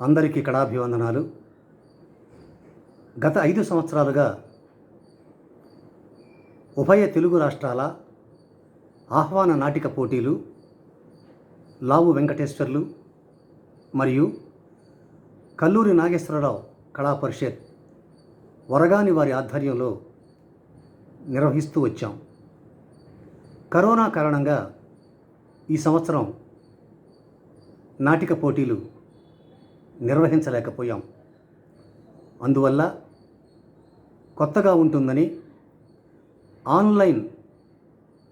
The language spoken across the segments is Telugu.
అందరికీ కళాభివందనాలు. గత 5 సంవత్సరాలుగా ఉభయ తెలుగు రాష్ట్రాల ఆహ్వాన నాటిక పోటీలు లావు వెంకటేశ్వర్లు మరియు కల్లూరి నాగేశ్వరరావు కళా పరిషత్ వరగాని వారి ఆధ్వర్యంలో నిర్వహిస్తూ వచ్చాం. కరోనా కారణంగా ఈ సంవత్సరం నాటిక పోటీలు నిర్వహించలేకపోయాం. అందువల్ల కొత్తగా ఉంటుందని ఆన్లైన్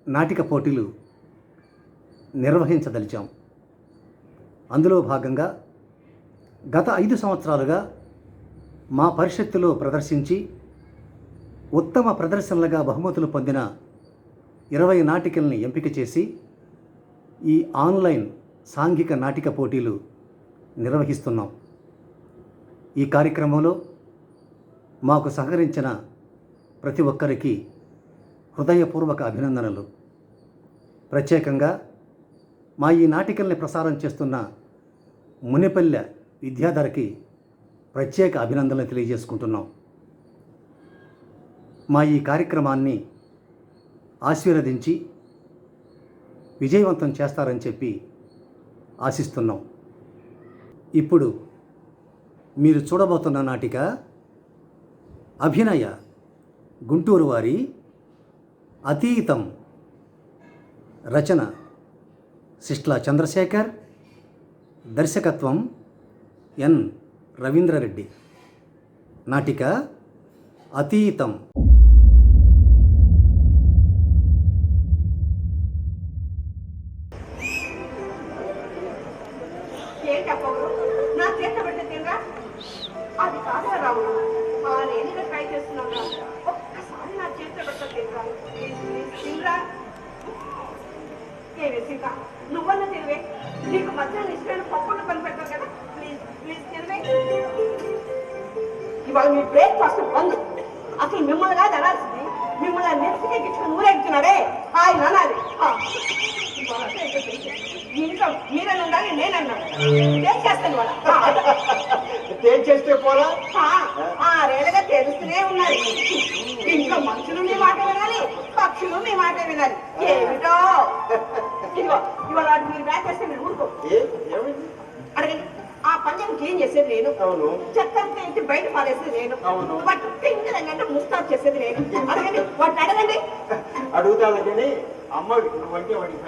నాటిక పోటీలు నిర్వహించదలిచాం. అందులో భాగంగా గత 5 సంవత్సరాలుగా మా పరిషత్తులో ప్రదర్శించి ఉత్తమ ప్రదర్శనలుగా బహుమతులు పొందిన 20 నాటికల్ని ఎంపిక చేసి ఈ ఆన్లైన్ సాంఘిక నాటిక పోటీలు నిర్వహిస్తున్నాం. ఈ కార్యక్రమంలో మాకు సహకరించిన ప్రతి ఒక్కరికి హృదయపూర్వక అభినందనలు. ప్రత్యేకంగా మా ఈ నాటికల్ని ప్రసారం చేస్తున్న మునిపల్లె విద్యాధరకి ప్రత్యేక అభినందనలు తెలియజేసుకుంటున్నాం. మా ఈ కార్యక్రమాన్ని ఆశీర్వదించి విజయవంతం చేస్తారని చెప్పి ఆశిస్తున్నాం. ఇప్పుడు మీరు చూడబోతున్న నాటిక అభినయ గుంటూరు వారి అతీతం. రచన సిస్ట్ల చంద్రశేఖర్, దర్శకత్వం ఎన్ రవీంద్రరెడ్డి. నాటిక అతీతం. అది కాదా రావు, నేనుగా ట్రై చేస్తున్నాను. ఒక్కసారి నా చేతిలో పెట్టరా ఏవే సీత, నువ్వన్నా తిరివే. నీకు మధ్యాహ్నం ఇష్టమైన పప్పున్న పని పెట్టావు కదా, ప్లీజ్ ప్లీజ్ తిరివే. ఇవాళ మీ బ్రేక్ఫాస్ట్ బంద్. అసలు మిమ్మల్ని కాదు అనాల్సింది, మిమ్మల్ని నెత్తికి గిచ్చుకుని ఊరేగుతున్నారే ఆయన అనాలి. ఇంట్లో మీరని ఉండాలి, నేనన్నాను. ఏం చేస్తాను వాళ్ళ చేస్తే పోరా రేలుగా తెలుస్తూనే ఉన్నాయి. ఇంట్లో మనుషులు మీ మాట వినాలి, పక్షులు మీ మాట వినాలి. ఏమిటో ఇదిగో ఇవాళ మీరు బ్యాక్ చేస్తే మీరు ఊరుకో. అడగండి. ఆ పంచం క్లీన్ చేసేది నేను, చెత్తంతా ఇంటి బయట పారేసేది నేను, వాటి పింగలంటే ముస్తాబ్ చేసేది నేను. అడగండి, వాటిని అడగండి. అడుగుతాను కానీ అమ్మ నువ్వంటే వాడికి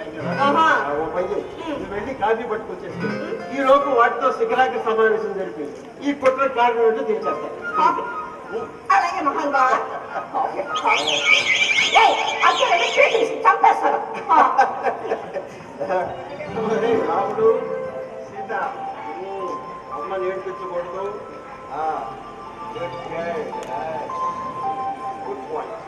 వెళ్ళి కాఫీ పట్టుకొచ్చేస్తే ఈ లోపు వాటితో శిఖరాగ్ర సమావేశం జరిపింది. ఈ కుట్ర కారణం ఏంటో తెలిసేస్తాను. అలాగే మహాన్గా చంపేస్తాను. రాముడు సీత అమ్మ నేర్పించకూడదు. Good point.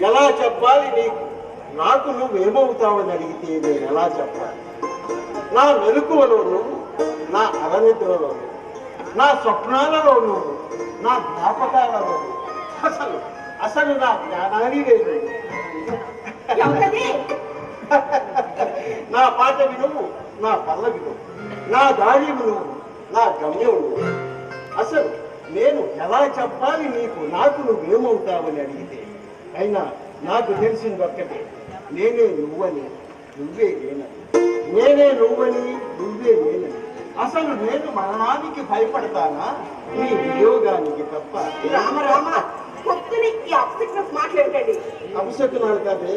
ఎలా చెప్పాలి నీకు? నాకు నువ్వేమవుతావని అడిగితే నేను ఎలా చెప్పాలి? నా మెలకువలోను, నా అరనిద్రలోను, నా స్వప్నాలలోను, నా జ్ఞాపకాలలోను, అసలు అసలు నా జ్ఞానాన్ని లేదు. నా పాట వినువు, నా పల్లవి నువ్వు, నా దారి నువ్వు, నా గమ్యం నువ్వు. అసలు నేను ఎలా చెప్పాలి నీకు? నాకు నువ్వేమవుతావని అడిగితే అయినా నాకు తెలిసింది ఒక్కటే, నేనే నువ్వని నువ్వే నేనని, నేనే నువ్వని నువ్వే నేనని. అసలు నేను మరణానికి భయపడతానా, నీ వియోగానికి తప్ప? రామరామ మాట్లాడండి. అభిషేకునాలు కాదే,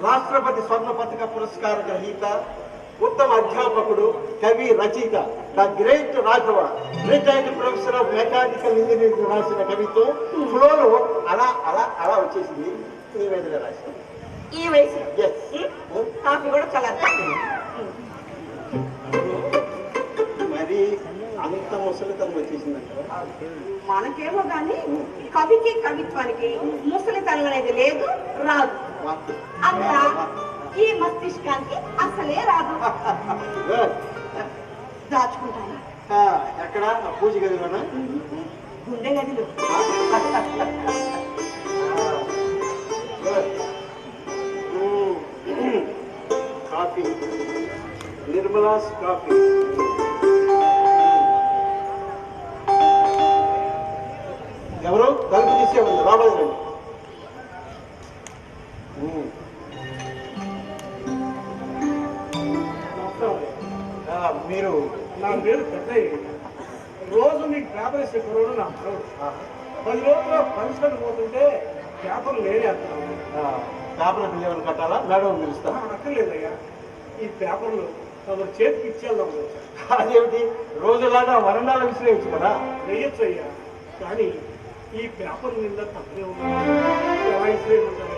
రాష్ట్రపతి స్వర్ణ పథక పురస్కార గ్రహీత, ఉత్తమ అధ్యాపకుడు, కవి, రచయిత, the great Raghava, retired professor of mechanical engineering రాసిన కవితో ఫ్లోలో అలా అలా అలా వచ్చేసింది. నీ మీదుగా రాశాను. ఈ వయసు కాఫీ కూడా చాలా మరి అంతము ముసలితనం వచ్చేసిందంట. మనకేమో కానీ కవికి కవిత్వానికి ముసలితనం అనేది లేదు, రాదు. అట్లా ఈ మస్తిష్కానికి అసలే రాదు. దాచుకుంటాను. ఎక్కడ పూజ గదిలోనా? గుండె గదిలో. Coffee, Nirmala's coffee. ఎవరో తలుపు తీసే ఉంది, రాబోదండి. మీరు నా పేరు పెద్దయ్య. రోజు నీకు పేపర్ ఇచ్చే కుర్రోడు నా మనోడు. 10 రోజుల్లో ఫంక్షన్ పోతుంటే పేపర్లు లేనేస్తాను. పేపర్ బిల్ ఏమైనా కట్టాలా? మేడం పిలుస్తా. అక్కర్లేదయ్యా, ఈ పేపర్లు తమ చేతికి ఇచ్చేద్దాం. అదేమిటి, రోజులాగా వరండాల విసిరేయచ్చు కదా? వేయచ్చు అయ్యా, కానీ ఈ పేపర్ నిండా తప్పనే ఉంది. ఎలా ఇసిరేయమంటారు?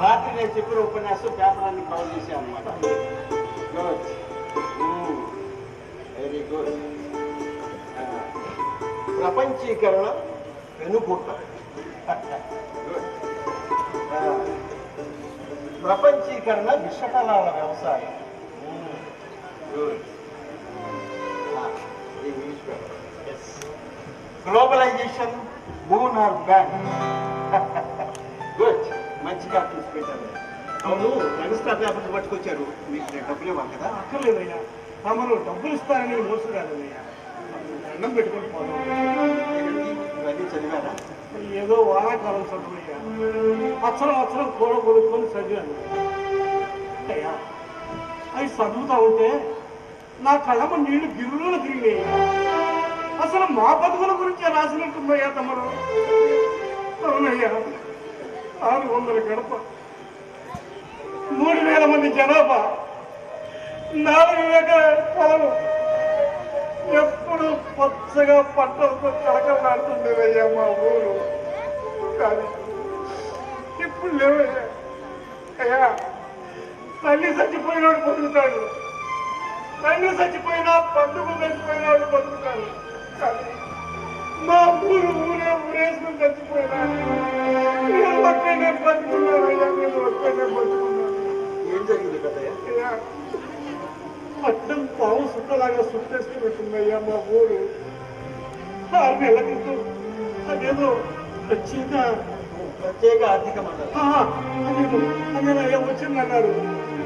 రాత్రి నేను చెప్పిన ఉపన్యాసం పేపర్ అన్ని కవర్ చేశాను అనమాట. Good, very good. ప్రపంచీకరణ వెనుకూట. ప్రపంచీకరణ విషకలాల వ్యవసాయం. Good. Globalisation moon or back. Good, మంచి కాపీస్ పెట్టారు. అవును, ఎక్స్ట్రా పేపర్స్ పట్టుకొచ్చారు. మీకు నేను డబ్బులు ఇవ్వాలి కదా? అక్కర్లేదయ్యా, తమరు డబ్బులు ఇస్తారని మోసు కాదయ్యా. దండం పెట్టుకొని పోదాం. ఇవన్నీ చదివారా? ఏదో వానాకాలం చదువుయ్యా, అచ్చరం కూడ కొనుక్కొని చదివాను అయ్యా. అవి చదువుతా ఉంటే నా కళ్ళమ్మ నీళ్లు గిరువులో తిరిగినాయి. అసలు మా బతుకుల గురించే రాసినట్టుందయ్యా తమరు. అవునయ్యా, 600 గడప, 3000 మంది జనాభా, 4 ఎకరాల పొలం, ఎప్పుడు పచ్చగా పంటలతో కలకలాడుతుండేదయ్యా మా ఊరు. కానీ ఇప్పుడు లేవయ్యా. అయ్యా, తల్లి చచ్చిపోయినాడు బతుకుతాడు, తండ్రి చచ్చిపోయినా, పండుగ చచ్చిపోయినాడు బతుకుతాడు. కానీ మా ఊరేసుకుని చచ్చిపోయినా నేను ఒక్కనే బతుకున్నానయ్యా. నేను ఒక్కనే బతుకున్నాను. ఏం జరిగింది కదయ్యా? అయ్యా, పట్టణం పాము సుట్టలాగా సుట్టేసుకున్నట్టుందయ్యా మా ఊరు. 6 నెలల క్రితం అదేదో ప్రత్యేక ఆర్థిక మండలి అదేనయ్యా వచ్చిందన్నారు.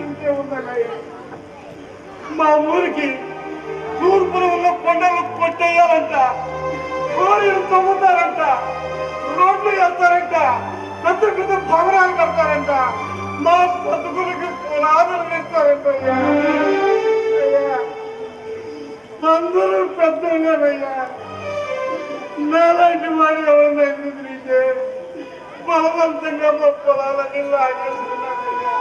ఇంకేముందయ్యా, మా ఊరికి తూర్పున ఉన్న కొండలు కొట్టేయాలంట, కోరిలు తవ్వుతారంట, రోడ్లు వేస్తారంట, పెద్ద పెద్ద భవనాలు కడతారంట, మా బతుకులకి పునాదులు వేస్తారంట. అయ్యా, అందరూ పెద్దగానయ్యా, నాలాంటి వాడు ఎవరన్నా ఎందుకు తిరిగితే బలవంతంగా మా పొలాలన్నీ లాగేస్తున్నానయ్యా.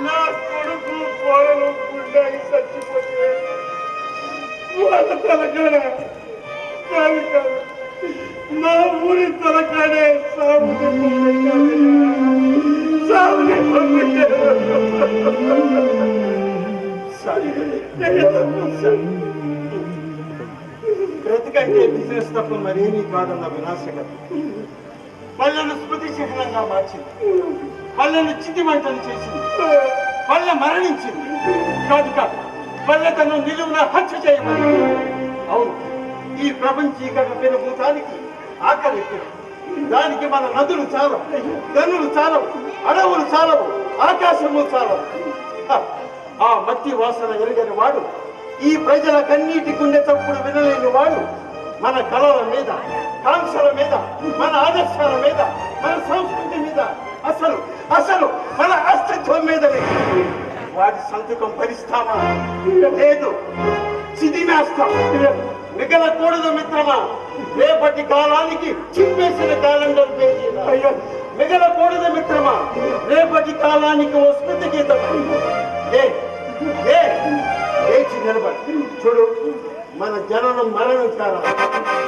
నా కొడుకు కోడలు గుండెకి చచ్చిపోతే వాళ్ళ తలకాడ కాదు, నా ఊరి తలకాడే సాగుని బ్రతికంటే బిజినెస్ తప్ప మరేమీ కాదన్న వినాశకత పళ్ళను స్మృతి చిహ్నంగా మార్చింది, పళ్ళను చితిమంటలు చేసింది, పళ్ళ మరణించింది. కాదు కాదు, పళ్ళ తను నిలువున హత్య చేయమని. అవును, ఈ ప్రపంచీకరణ పెనుభూతానికి ఆకలి ఎక్కువ. దానికి మన నదులు చాలవు, గనులు చాలవు, అడవులు చాలవు, ఆకాశము చాలవు. ఆ మట్టి వాసన ఎరుగని వాడు, ఈ ప్రజల కన్నీటి గుండె చప్పుడు వినలేని వాడు మన కళల మీద, కాంక్షల మీద, మన ఆదర్శాల మీద, మన సంస్కృతి మీద, అసలు అసలు మన అస్తిత్వం మీదనే వాడి సంతకం భరిస్తామా? లేదు, చిదిమేస్తాం. మిగలకూడదు మిత్రమా, రేపటి కాలానికి చింపేసిన క్యాలెండర్ పేజీలా. మిగలకూడదు మిత్రమా, రేపటి కాలానికి ఓ స్మృతి గీతం. లేచి నిలబడి చూడు, మన జననం మరణం కావాలి,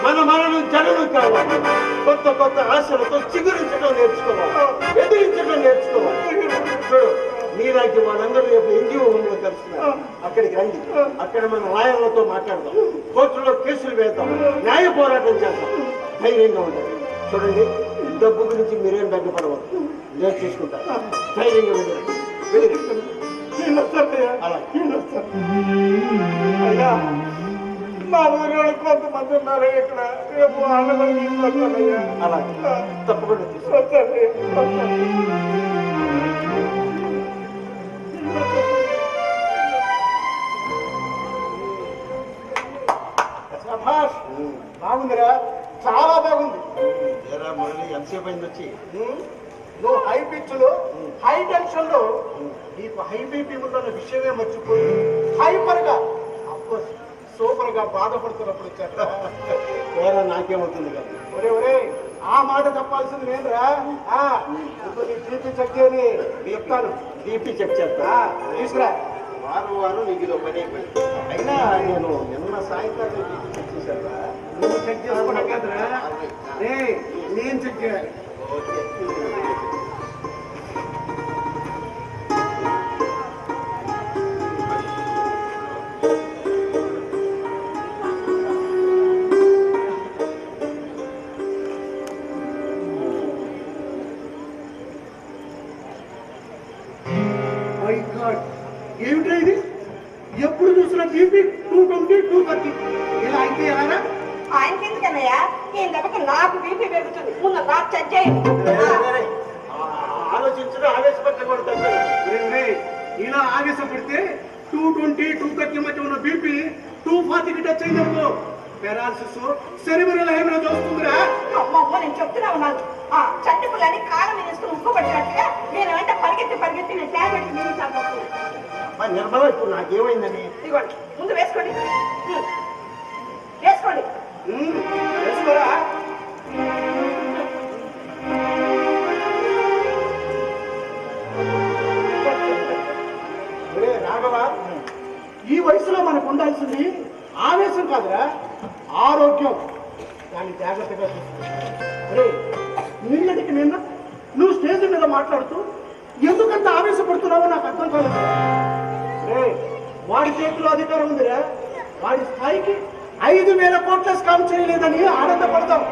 మన మరణం జననం కావాలి. కొత్త కొత్త ఆశలతో చిగురించడం నేర్చుకోవాలి, ఎదిరించడం నేర్చుకోవాలి. చూడు, మీలాంటి వాళ్ళందరూ రేపు ఎన్జిఓ హోమ్లో కలుస్తున్నారు. అక్కడికి రండి. అక్కడ మన లాయర్లతో మాట్లాడదాం, కోర్టులో కేసులు వేద్దాం, న్యాయ పోరాటం చేద్దాం. ధైర్యంగా ఉండాలి. చూడండి, డబ్బు గురించి మీరేం బెంగపడవద్దు, నేను చూసుకుంటాను. ధైర్యంగా వెళ్ళండి. అలా అయ్యా, మా ఊరిలో కొంతమంది ఉన్నారు ఇక్కడ, రేపు వాళ్ళ కూడా తీసుకొస్తానయ్యా. అలా తప్పకుండా తీసుకో. శభాష్, బాగుందిరా, చాలా బాగుంది. ఏరా మురళి, ఎంతసేపు అయింది వచ్చి? నువ్వు హై పిచ్ లో, హై టెన్షన్ లో నీకు హై బీపీ ఉందన్న విషయమే మర్చిపోయి హైపర్ గా, సూపర్ గా బాధపడుతున్నప్పుడు వచ్చారా? ఏరా నాకేమవుతుంది కదా? ఒరే ఒరే, ఆ మాట చెప్పాల్సింది నేనురా. ఇప్పుడు నీ బీపీ చెక్ చేయని చెప్తాను. బీపీ చెక్ చేస్తా, తీసుకురా. వారం నీకు ఇదో పని అయిపోయింది. అయినా నేను నిన్న సాయంత్రం బీపీ చెక్ చేశాను. నువ్వు చెక్ చేసుకోవడం కదరా, నేను చెక్ చేయాలి. ఓకే. ఏమిటా ఇది? ఎప్పుడు చూసిన బీపీ 220, 230 ఇలా అయితే ఎలారా? ఆయనకి ఎందుకన్నయ్యా? ఈ దెబ్బకి నాకు బీపీ పెరుగుతుంది. ముందు నాకు చెక్ చేయండి. ఆలోచించడం ఆవేశపడకూడదు. ఇలా ఆవేశపడితే 220, 230 మధ్య ఉన్న బీపీ 240కి టచ్ అయిందనుకో, పెరాలసిస్, సెరిబ్రల్ హెమరేజ్ వస్తుందిరా. అమ్మమ్మ, నేను చెప్తున్నా ఉన్నాను. చట్టి పుల్లని కాలం మీద వేసుకుని ఉప్పుకోబట్టినట్టుగా నేను వెంట పరిగెత్తి నేను ట్యాబ్లెట్ మీరు నిర్మల, ఇప్పుడు నాకేమైందని? ఇదిగోండి, ముందు వేసుకోండి. వేసుకోండి. వేసుకోరా. రాఘవ, ఈ వయసులో మనకు ఉండాల్సింది ఆవేశం కాదురా, ఆరోగ్యం. దాన్ని జాగ్రత్తగా చూసుకో. నిన్నటికి నిన్న నువ్వు స్టేజ్ మీద మాట్లాడుతూ ఎందుకంత ఆవేశపడుతున్నావో నాకు అర్థం కాలేదు. వాడి చేతిలో అధికారం ఉందిరా, వాడి స్థాయికి 5,000 కోట్ల స్కామ్ చేయలేదని ఆనందపడతాం.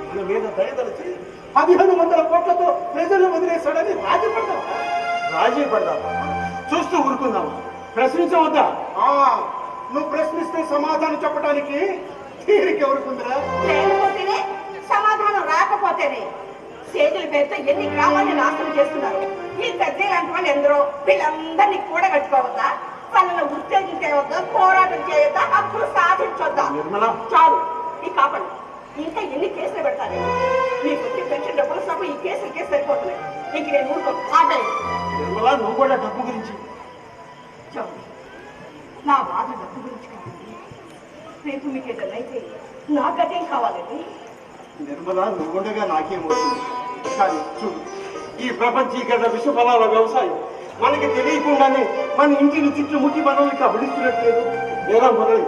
మన మీద దయదలిచి 1,500 కోట్లతో ప్రజలు వదిలేశాడని రాజీ పడతాం. రాజీ పడదామా? చూస్తూ ఊరుకుందామా? ప్రశ్నించవద్దా? నువ్వు ప్రశ్నిస్తే సమాధానం చెప్పడానికి తీరిక ఎవరుకుందిరా? లేకపోతేనే సమాధానం, రాకపోతేనే. సేతుల పేరుతో ఎన్ని గ్రామాన్ని నాశనం చేస్తున్నారు. ఈ పెద్ద లాంటి వాళ్ళు ఎందరో, వీళ్ళందరినీ కూడా కట్టుకోవద్దా? వాళ్ళని ఉత్తేజించవద్దా? పోరాటం చేయొద్దా? హక్కులు సాధించొద్దా? నిర్మల, చాలు, ఈ కాపండి. ఇంకా ఎన్ని కేసులు పెడతారు? మీకు వచ్చి పెన్షన్ డబ్బులు సభ ఈ కేసులకే సరిపోతున్నాయి. ఇంక నేను ఊరుకో ఆటలేదు. నిర్మల, నువ్వు కూడా డబ్బు గురించి చాలు, నా బాధ డబ్బు గురించి కావాలి. రేపు మీకు ఏదైనా అయితే నాకదేం కావాలండి? నిర్మల, నువ్వుండగా నాకేమవుతుంది? కానీ చూడు, ఈ ప్రపంచీకరణ విషఫలాల వ్యవసాయం మనకి తెలియకుండానే మన ఇంటిని చుట్టుముట్టి మనల్ని కబడిస్తున్నట్లేదు. ఎలా మొదలు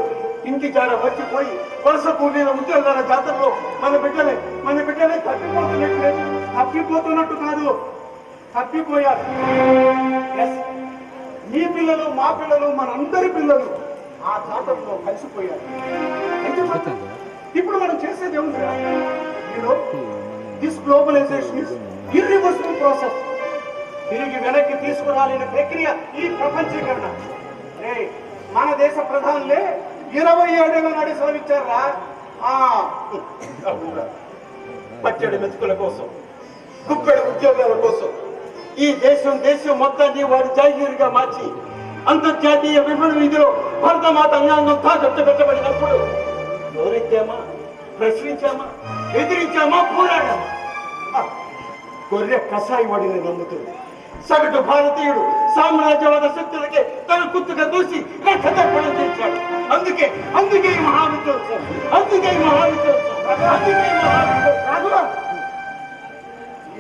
ఇంటి జాడ వచ్చిపోయి వలస కూలీల ఉద్యోగాల జాతరలో మన బిడ్డలే తప్పిపోతున్నట్లేదు. తప్పిపోతున్నట్టు కాదు, తప్పిపోయారు. నీ పిల్లలు, మా పిల్లలు, మనందరి పిల్లలు ఆ జాతరలో కలిసిపోయారు. అయితే ఇప్పుడు మనం చేసేది ఏముందిరా? This globalisation is irreversible process. తిరిగి వెనక్కి తీసుకురాలేని ప్రక్రియ ఈ ప్రపంచీకరణ. మన దేశ ప్రధానులే 27 ఏళ్ల నాడు సెలవిచ్చారా? పచ్చడి మెతుకుల కోసం, గుప్పెడు ఉద్యోగాల కోసం ఈ దేశం మొత్తాన్ని వారి జాగీరుగా మార్చి అంతర్జాతీయ విపణ వీధిలో భారతమాత అన్యాయం తాకట్టు పెట్టబడినప్పుడు నోరెత్తామా, ప్రశ్నించామా, ఎదిరించామా, పోరాడామా? గొర్రె కషాయి వాడిని నమ్ముతుంది. సగటు భారతీయుడు సామ్రాజ్యవాద శక్తులకే తన కుత్తుగా దూసి రక్తతర్పణం చేశాడు. అందుకే ఈ మహావిద్యోత్సవం.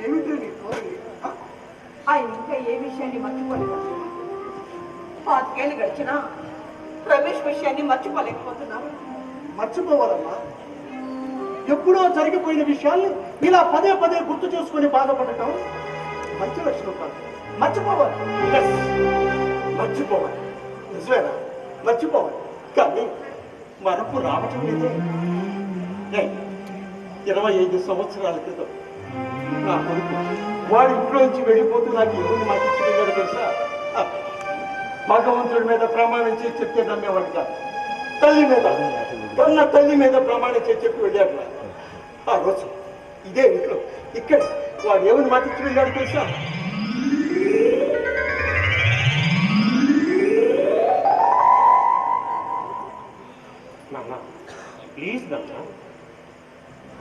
ఏమిటి నీ కోరిక? ఆయన ఇంకా ఏ విషయాన్ని మర్చిపోలేదు. 5 ఏళ్ళు గడిచినా రమేష్ విషయాన్ని మర్చిపోలేకపోతున్నాను. మర్చిపోవాలమ్మా. ఎప్పుడో జరిగిపోయిన విషయాల్ని ఇలా పదే గుర్తు చేసుకుని బాధపడటం మంచి లక్షణం కాదు. మర్చిపోవాలి. Yes, మర్చిపోవాలి. నిజమేనా? మర్చిపోవాలి. కానీ మరపు రావటం లేదే. 25 సంవత్సరాల క్రితం నా కొడుకు వాడి ఇంట్లోంచి వెళ్ళిపోతూ నాకు ఎవరిని మాకు ఇచ్చి వెళ్ళాడు తెలుసా? భగవంతుడి మీద ప్రమాణం చేసి చెప్తే నమ్మేవాడు కాదు. తల్లి మీద, కన్న తల్లి మీద ప్రమాణం చేసి చెప్పి వెళ్ళాడు. ఆ రోజు ఇదే ఇంట్లో ఇక్కడ వాడు ఎవరిని మాట ఇచ్చి వెళ్ళాడు తెలుసా? నాన్న ప్లీజ్ నాన్న,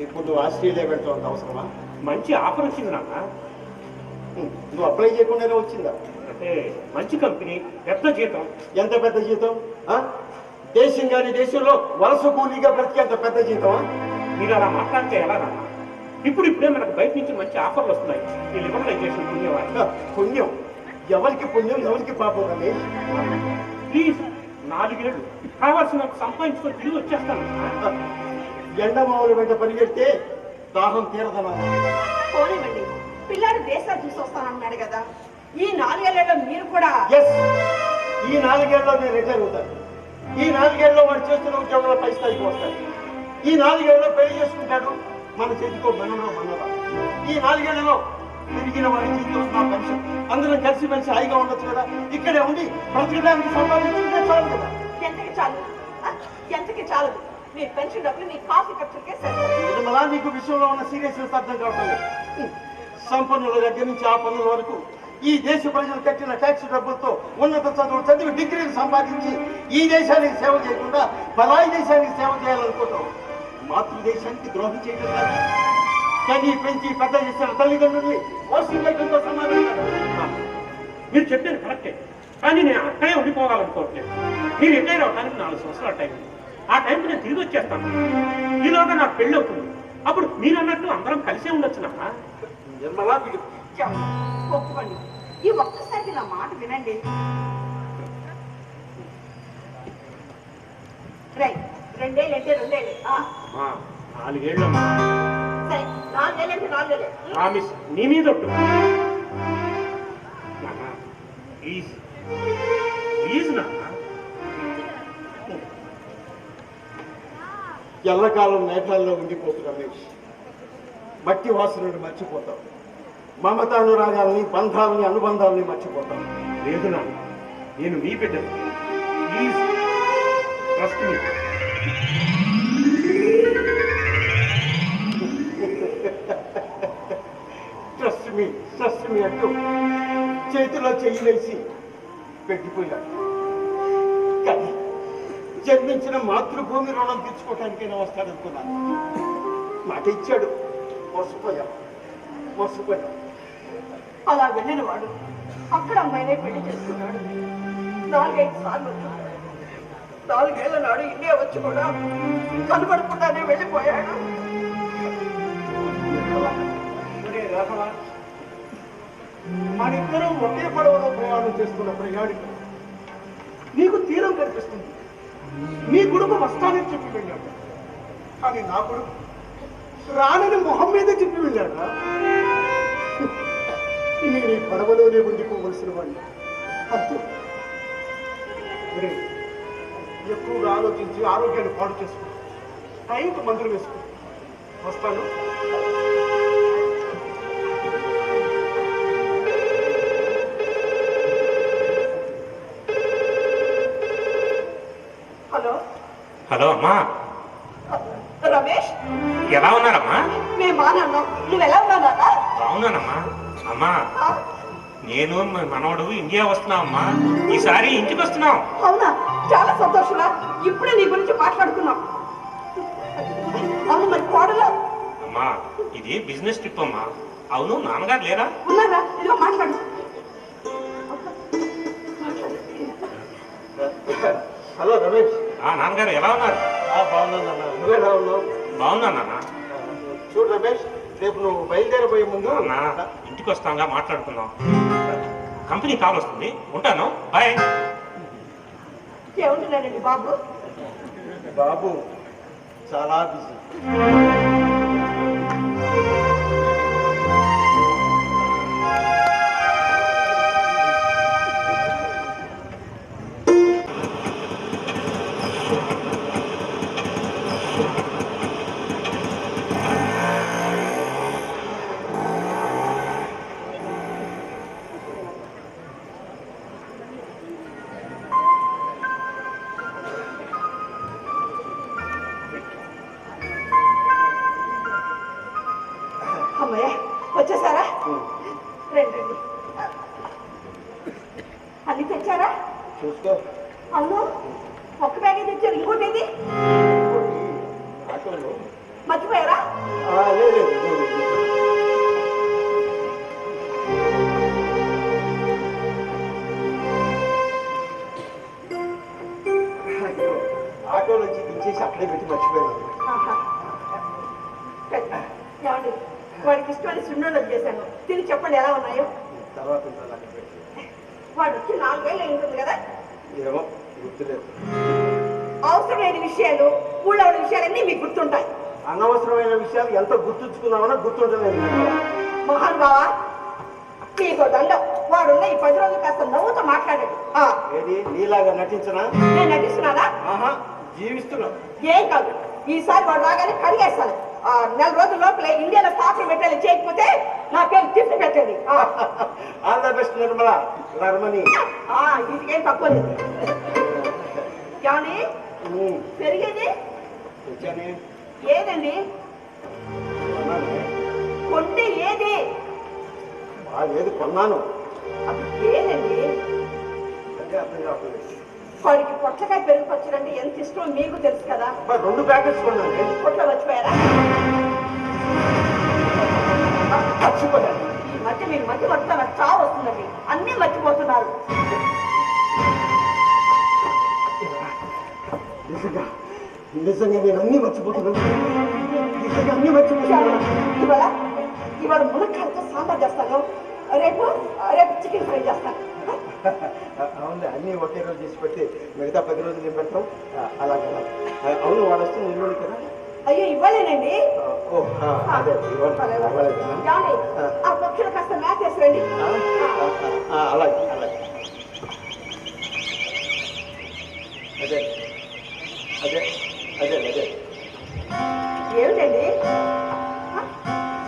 ఇప్పుడు నువ్వు ఆస్ట్రేలియా వెళ్తావు అవసరమా? మంచి ఆఫర్ వచ్చింది నాన్న. నువ్వు అప్లై చేయకుండానే వచ్చిందా? అంటే మంచి కంపెనీ, పెద్ద జీతం. ఎంత పెద్ద జీతం? దేశం కాని దేశంలో వలస కూలీగా బ్రతికి అంత పెద్ద జీతమా? మీరు అలా మాట్లాడితే ఎలా నాన్న? ఇప్పుడే మనకు బయట నుంచి మంచి ఆఫర్లు వస్తున్నాయి. ఈ లిబరలైజేషన్ పుణ్యవాడు. పుణ్యం ఎవరికి పుణ్యం ఎవరికి పాపం రమేష్? ప్లీజ్ 4 ఏళ్ళు కావాల్సినంత సంపాదించుకొని తిరిగి వచ్చేస్తాను. ఎండమావులు వెంట పరిగెడితే దాహం తీరదనా? పోనివ్వండి, పిల్లాడు దేశాలు చూసి వస్తానన్నాడు కదా, ఈ 4 ఏళ్లలో మీరు కూడా. ఎస్, ఈ 4 ఏళ్ళలో నేను రిటైర్ అవుతాను. ఈ 4 ఏళ్ళలో వాడు చేస్తున్న ఉద్యోగంలో పై స్థాయికి వస్తాడు. ఈ 4 ఏళ్ళలో పెళ్లి చేసుకుంటాడు. మన చేతికో మనలో మనరా. ఈ 4 ఏళ్లలో పెరిగిన వాడి జీవితం నా పెన్షన్ అందరం కలిసిమెలిసి హాయిగా ఉండొచ్చు కదా. ఇక్కడే ఉండి బ్రతకడానికి సంపాదించుకుంటే చాలు కదా. ఎంతకి చాలు? ఎంతకి చాలదు? మీ పెన్షన్ డబ్బులు మీ కాఫీ ఖర్చులకే సరిపోతుంది. నిర్మలా, నీకు విషయంలో ఉన్న సీరియస్నెస్ అర్థం కావటం లేదు. సంపన్నుల దగ్గర నుంచి ఆ పన్నుల వరకు ఈ దేశ ప్రజలు కట్టిన ట్యాక్స్ డబ్బులతో ఉన్నత చదువులు చదివి డిగ్రీలు సంపాదించి ఈ దేశానికి సేవ చేయకుండా పరాయి దేశానికి సేవ చేయాలనుకుంటాం. మాతృదేశానికి ద్రోహం చేయడం కాదు, కానీ పెంచి పెద్ద చేసిన తల్లిదండ్రుల్ని మోసం చేయడంతో సమానం కాదు. మీరు చెప్పేది కరెక్టే, కానీ నేను అక్కడే ఉండిపోవాలనుకోవట్లేదు. మీరు రిటైర్ అవడానికి 4 సంవత్సరాల టైం. ఆ టైంకి నేను తిరిగి వచ్చేస్తాను. ఈలోగా నాకు పెళ్ళి అవుతుంది. అప్పుడు మీరు అన్నట్టు అందరం కలిసే ఉండొచ్చు నాన్న. నిర్మలా, వీడు ఒప్పుకోండి, ఈ ఒక్కసారికి నా మాట వినండి. రైట్, 2 ఏళ్ళు అంటే 2 ఏళ్ళు. 4 ఏళ్ళమ్మా. సరే, 4 ఏళ్ళు అంటే 4 ఏళ్ళే. ప్రామిస్, నీ మీద ఒట్టు. నాన్న ప్లీజ్ ప్లీజ్ నాన్న. ఎల్లకాలం మేఘాల్లో ఉండిపోతు రమేష్. మట్టి వాసనను మర్చిపోతాం. మమతానురాగాల్ని, బంధాలని, అనుబంధాలని మర్చిపోతాం. లేదు నాన్న, నేను మీ బిడ్డను. Please trust me. Trust me అంటూ చేతిలో చెయ్యి వేసి పెట్టిపోయాడు. కానీ జన్మించిన మాతృభూమి రుణం తీర్చుకోవటానికైనా వస్తాడనుకున్నాను. మాట ఇచ్చాడు, మోసపోయాం. అలా వెళ్ళిన వాడు అక్కడ అమ్మాయినే పెళ్లి చేసుకున్నాడు. 4-5 సార్లు వచ్చాడు. 4 ఏళ్ల నాడు ఇండియా వచ్చి కూడా కనబడకుండానే వెళ్ళిపోయాడు. మనిద్దరం ఒకే పడవలో ప్రయాణం చేస్తున్న ప్రయాణికులు. నీకు తీరం కనిపిస్తుంది. నీ కొడుకు వస్తానని చెప్పి వెళ్ళాడు, కానీ నా కొడుకు రానని మొహం మీదే చెప్పి వెళ్ళాడు. నేను ఈ పడవలోనే ఉండిపోవలసిన వాడిని. అంతే. ఎక్కువగా ఆలోచించి ఆరోగ్యాన్ని పాడు చేసుకో. టైంకు మందులు వేసుకో. వస్తాను. హలో అమ్మా. రమేష్, ఎలా ఉన్నారమ్మా? మేము బాగున్నాం. నువ్వు ఎలా ఉన్నావు నాన్న? బాగున్నానమ్మా. అమ్మా, నేను మనవడు ఇండియా వస్తున్నావమ్మా. ఈసారి ఇంటికి వస్తున్నాం. అవునా? చాలా సంతోషంగా. ఇప్పుడే నీ గురించి మాట్లాడుకున్నాం. అవును, మరి కోడలు? అమ్మా, ఇది బిజినెస్ ట్రిప్ అమ్మా. అవును, నాన్నగారు లేరా? ఉన్నారా? ఇదిగో మాట్లాడు. హలో రమేష్. నాన్నగారు ఎలా ఉన్నారు? బాగున్నాను. నువ్వెలా ఉన్నావు? బాగున్నాను నాన్న. చూడు రమేష్, రేపు నువ్వు బయలుదేరబోయే ముందు ఇంటికి వస్తాంగా, మాట్లాడుకుందాం. కంపెనీ కాల్ వస్తుంది, ఉంటాను. బాయ్. ఏమంటున్నాడండి బాబు? బాబు చాలా బిజీ. ఇది ఆటోలో మర్చిపోయారా? లేదు ఆటో నుంచి దించేసి అక్కడే పెట్టి మర్చిపోయాను. ఆహా. ఏమండి వాడికి ఇష్టమైన సున్నుండలు వచ్చేసాను, తిని చెప్పండి ఎలా ఉన్నాయో. తర్వాత వాడు వచ్చి 4 వేలు ఉంటుంది కదా. ఏమో గుర్తులేదు. అవసరమైన విషయాలు ఊళ్ళో ఉన్న విషయాలన్నీ మీకు గుర్తుంటాయి. అనవసరమైన విషయాలు ఎంత గుర్తుంచుకున్నామన్నా గుర్తుండలేదు. మహాన్ బావా నీకు దండం. వాడున్న ఈ 10 రోజులు కాస్త నవ్వుతో మాట్లాడాడు. ఏది నీలాగా నటించనా? నేను నటిస్తున్నానా? ఆహా, జీవిస్తున్నా. ఏం కాదు, ఈసారి వాడు రాగానే కడిగేస్తాను. 4 రోజుల లోపల ఇండియాలో స్థాపన పెట్టాలి, చేయకపోతే నా పేరు తిప్పి పెట్టండి. ఆల్ ద బెస్ట్ నిర్మల రమణి. వీటికేం తక్కువ లేదు. కానీ పెరిగేది వచ్చానే ఏదండి? కొంటే ఏది? ఏది కొన్నాను అప్పుడు ఏదండి? అంటే అర్థం కావట్లేదు. వాడికి పొట్లకాయ పెరుగు పచ్చడంటే ఎంత ఇష్టమో మీకు తెలుసు కదా. 2 ప్యాకెట్స్ కొన్నాను. పొట్లో మర్చిపోయారా? మర్చిపోయాను. ఈ మధ్య మీరు మధ్య పడుతున్న నాకు చావు వస్తుందండి. అన్నీ మర్చిపోతున్నారు. నిజంగా నేను అన్ని మర్చిపోతున్నాను. నిజంగా అన్ని మర్చిపోతున్నాను. ఇవాళ మునక్కాయలతో సాంబార్ చేస్తాను, రేపు చికెన్ ఫ్రై చేస్తాను. అవును, అన్ని ఒకే రోజు చేసి పెట్టి మిగతా 10 రోజులు ఏం పెడతాం? అలాగే. అవును, వాడు వస్తే నిల్వలు కదా. అయ్యో ఇవ్వలేనండి. అదే ఆ పక్షులు కాస్త మ్యాచ్ వేసిరండి. అలాగే అలాగే. అదే అదే అదే అదే ఏమిటండి?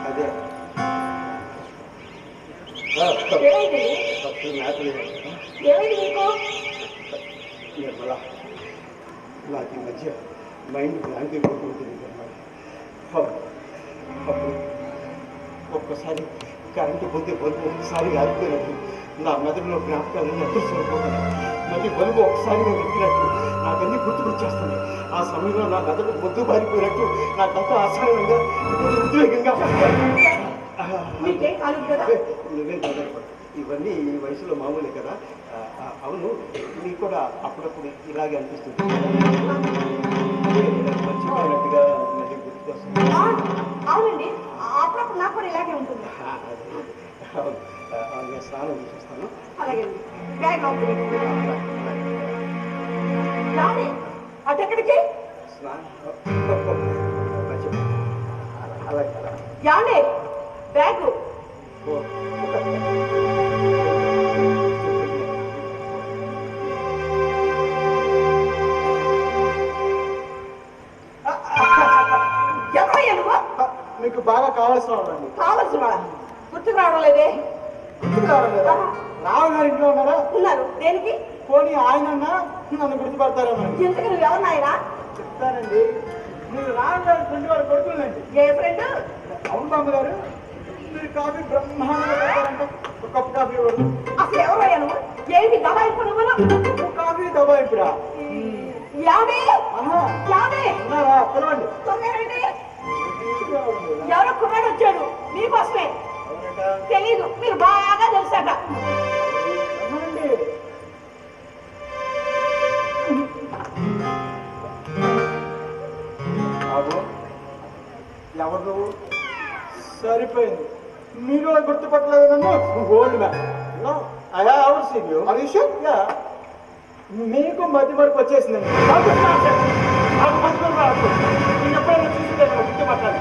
అదే ఏమైంది? పక్షులు మేతలు. ఏమైంది మీకు? నిర్మల, నాకు ఈ మధ్య మైండ్ బ్లాంక్ అయిపోతుంది. అప్పుడు ఒక్కసారి కరెంటు పొందే బల్బు ఒకసారి ఆగిపోయినట్టు నా మెదడులో జ్ఞాపకాలు ఎప్పుడు సరిపోతున్నాయి. మళ్ళీ బల్బు ఒకసారిగా వెతికినట్టు నాకన్నీ గుర్తుకొచ్చేస్తుంది. ఆ సమయంలో నా మెదడు బొద్దు బారిపోయినట్టు నాకంతా అసహనంగా ఉద్వేగంగా మీకేం కాలేదు కదా? నువ్వేం చదవపడు. ఇవన్నీ ఈ వయసులో మామూలే కదా. అవును, నీకు కూడా అప్పుడప్పుడు ఇలాగే అనిపిస్తుంది. మర్చిపోయినట్టుగా మళ్ళీ గుర్తుకొస్తుంది. అవునండి, అప్పుడప్పుడు నాకు కూడా ఇలాగే ఉంటుంది. నేను స్నానం చూపిస్తాను. అలాగే బ్యాగ్ అటెక్కడికి? అలాగే యానే బ్యాగు ఎవరయ్యా నువ్వు? మీకు బాగా కావాల్సిన వాళ్ళండి. కావలసిన వాడా? గుర్తుకు రావడం లేదే. గుర్తుకు రావడం లేదా? రావు గారు ఇంట్లో ఉన్నారా? ఉన్నారు. దేనికి? పోనీ ఆయనన్నా నన్ను గుర్తుపడతారేమో. ఎందుకు నువ్వు ఎవరినాయనా? చెప్తానండి. మీరు రావు గారు ఫ్రెండ్ వారు కొడుకులండి. ఏ ఫ్రెండ్? అవును బామ్మ గారు, మీరు కాఫీ బ్రహ్మాండంగా పెడతారంటే ఒక కప్పు కాఫీ ఇవ్వరు. అసలు ఎవరయ్యా నువ్వు? ఏమిటి దబాయింపు నువ్వు? కాఫీ దబా ఇప్పుడా? యానే యానే ఉన్నారా? పిలవండి. తొందరండి. ఎవరో కుర్రాడు వచ్చాడు మీకోసమే. తెలీదు, మీరు బాగా తెలుసట. ఎవరు నువ్వు? సరిపోయింది, మీరు గుర్తుపట్టలేదు నన్ను. Gold man. మీకు మధ్య మరకు వచ్చేసిందండి. నాకు మధ్య మరకు రాదు. నేను ఎప్పుడైనా చూసిందే గుర్తుపట్టాలి.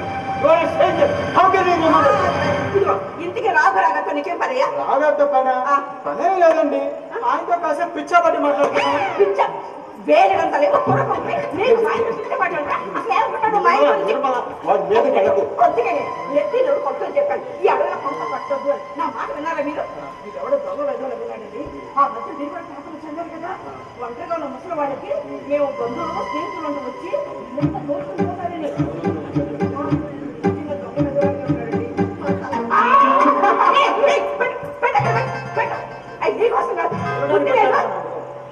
ఇంటికి రాఘరాగతో నీకేం పనయ్యా? రాగాతో పనే లేదండి. ఆయనతో కాసేపు పిచ్చాబట్టి మాట్లాడుతున్నాను. వేరేంత లేవు కొడుకుంటే నేను ఎత్తిలు కొట్టులు చెప్పాను. ఈ అడవిలో కొంత పట్టొద్దు అని నా మాట విన్నారా మీరు? మీరు ఎవడో దొంగ వెదవలు విన్నాడండి. ఆ మధ్య దిగుబడి చేపలు చెందారు కదా, ఒంటరిగా ఉన్న ముసలి వాళ్ళకి మేము బంధువులు స్నేహితులు వచ్చి ఎంత దోషం పోతారని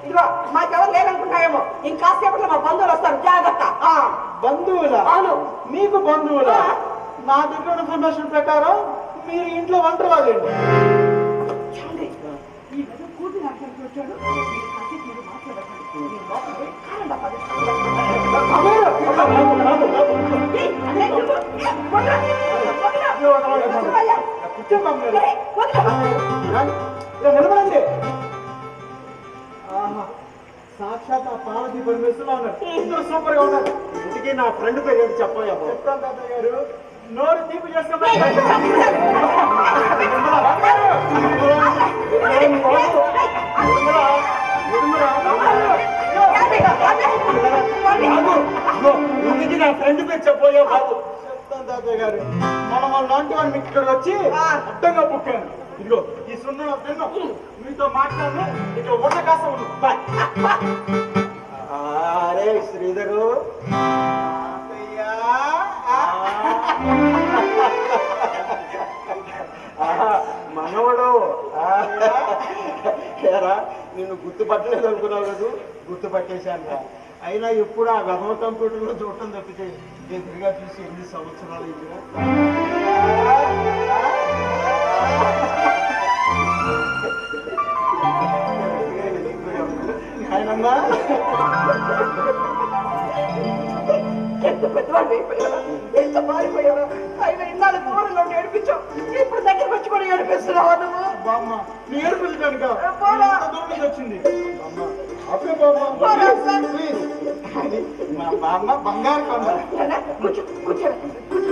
ఇదిగో మాకెవరు లేదనుకుంటా వచ్చావేమో ఇంకాసేపట్లో మా బంధువులు వస్తారు జాగ్రత్త. బంధువులా? అవును. మీకు బంధువులా? నా దగ్గర ఇన్ఫర్మేషన్ ప్రకారం మీరు ఇంట్లో ఒంటరి వాళ్ళండి. చూడండి, ఈ గది కూతురు అక్కడికి వచ్చాడు. మీరు కాసేపు మీరు మాట్లాడకండి. మీరు లోపలికి పోయి కారం డబ్బా తీసుకొని రండి. ఏయ్, అదే నువ్వు. ఏయ్, వదలు. వదలయ్యా. కూర్చోండి బాబు గారు. ఏయ్, వదలు. ఇలా నిలబడండి. ఆహా, సాక్షాత్ ఆ పార్వతీ పరమేశ్వరులా ఉన్నారు. ఇద్దరు సూపర్ గా ఉన్నారు. ఇంటికి నా ఫ్రెండ్ పేరు ఏంటి చెప్పయ్యా బాబు. చెప్తాను తాతయ్య గారు. నోరు తీపి చేసుకోండి. ఇంటికి నా ఫ్రెండ్ పేరు చెప్పయ్యా బాబు. చెప్తాను తాతయ్య గారు. మన లాంటి వాడు మీకు ఇక్కడ వచ్చి అడ్డంగా పుట్టాను. ఇదిగో ఈ సున్నుల పెన్ను మీతో మాట్లాడు. ఇక్కడ ఉన్న కాస్త ఉండు. బాయ్. అరే శ్రీధరు, మనవడు ఏరా, నిన్ను గుర్తుపట్టలేదు అనుకున్నావు కదా, గుర్తుపట్టేశాను. అయినా ఎప్పుడు ఆ వెధవ కంప్యూటర్లో చూడటం తప్పితే దగ్గరగా చూసి ఎన్ని సంవత్సరాలు ఇదిగా. ఆయనమ్మా, ఎంత పెద్దవాళ్ళు అయిపోయారా, ఎంత మారిపోయారా. అయినా ఇన్నాళ్ళు దూరంలో ఏడిపించావు, ఇప్పుడు దగ్గరకు వచ్చి కూడా ఏడిపిస్తున్నావా నువ్వు? బామ్మ నీ ఏడుపులు కనుక పోరా. దూరం నుంచి వచ్చింది. బామ్మ అప్పుడే బామ్మ పోరా సార్. ప్లీజ్. మా బామ్మ బంగారు కొండ. నాన్న, కూర్చో, కూర్చోరా, కూర్చో.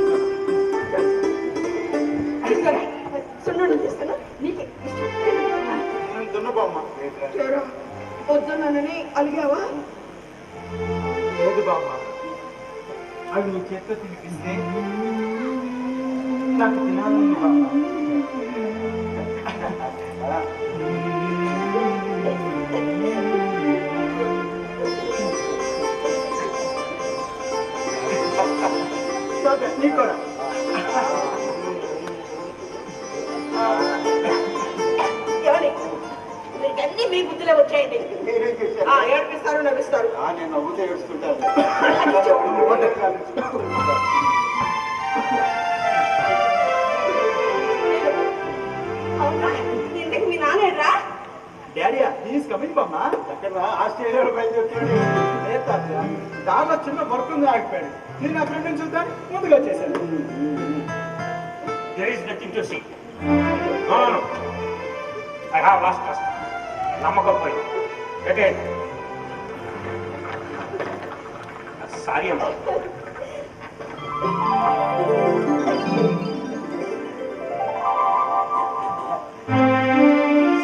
ఇదిగోరా, సున్నుండ చేస్తాను, నీకే ఇష్టం. దున్న బామ్మ. చేరా, పొద్దున్నని అలిగావా? లేదు బామ్మ, అవి నీ చేతితో తినిపిస్తే నాకు తినాలని బామ్మ. నీకు కూడా. ఏమని? మీకన్నీ మీ బుద్ధిలో వచ్చాయండి. మీరేం చేశారు? ఏడిపిస్తారు, నవ్విస్తారు. నేను నవ్వుతూ ఏడుస్తుంటాను. అవునా? ఇంతకు మీ నాన్నేడ్రా? డాడీయా ప్లీజ్ కమింగ్ బామ్మ. ఎక్కడ ఆస్ట్రేలియాలో బయలుదేరుతుంది. లేదు తాతయ్య, దానిలో చిన్న వర్క్ ఉంది, ఆగిపోయాడు. నేను నా ఫ్రెండ్ని చూద్దాం ముందుగా వచ్చేసాను. There is nothing to see. No, no, no. I have lost trust. నమ్మకం పోయింది. Again. సారీ అమ్మా.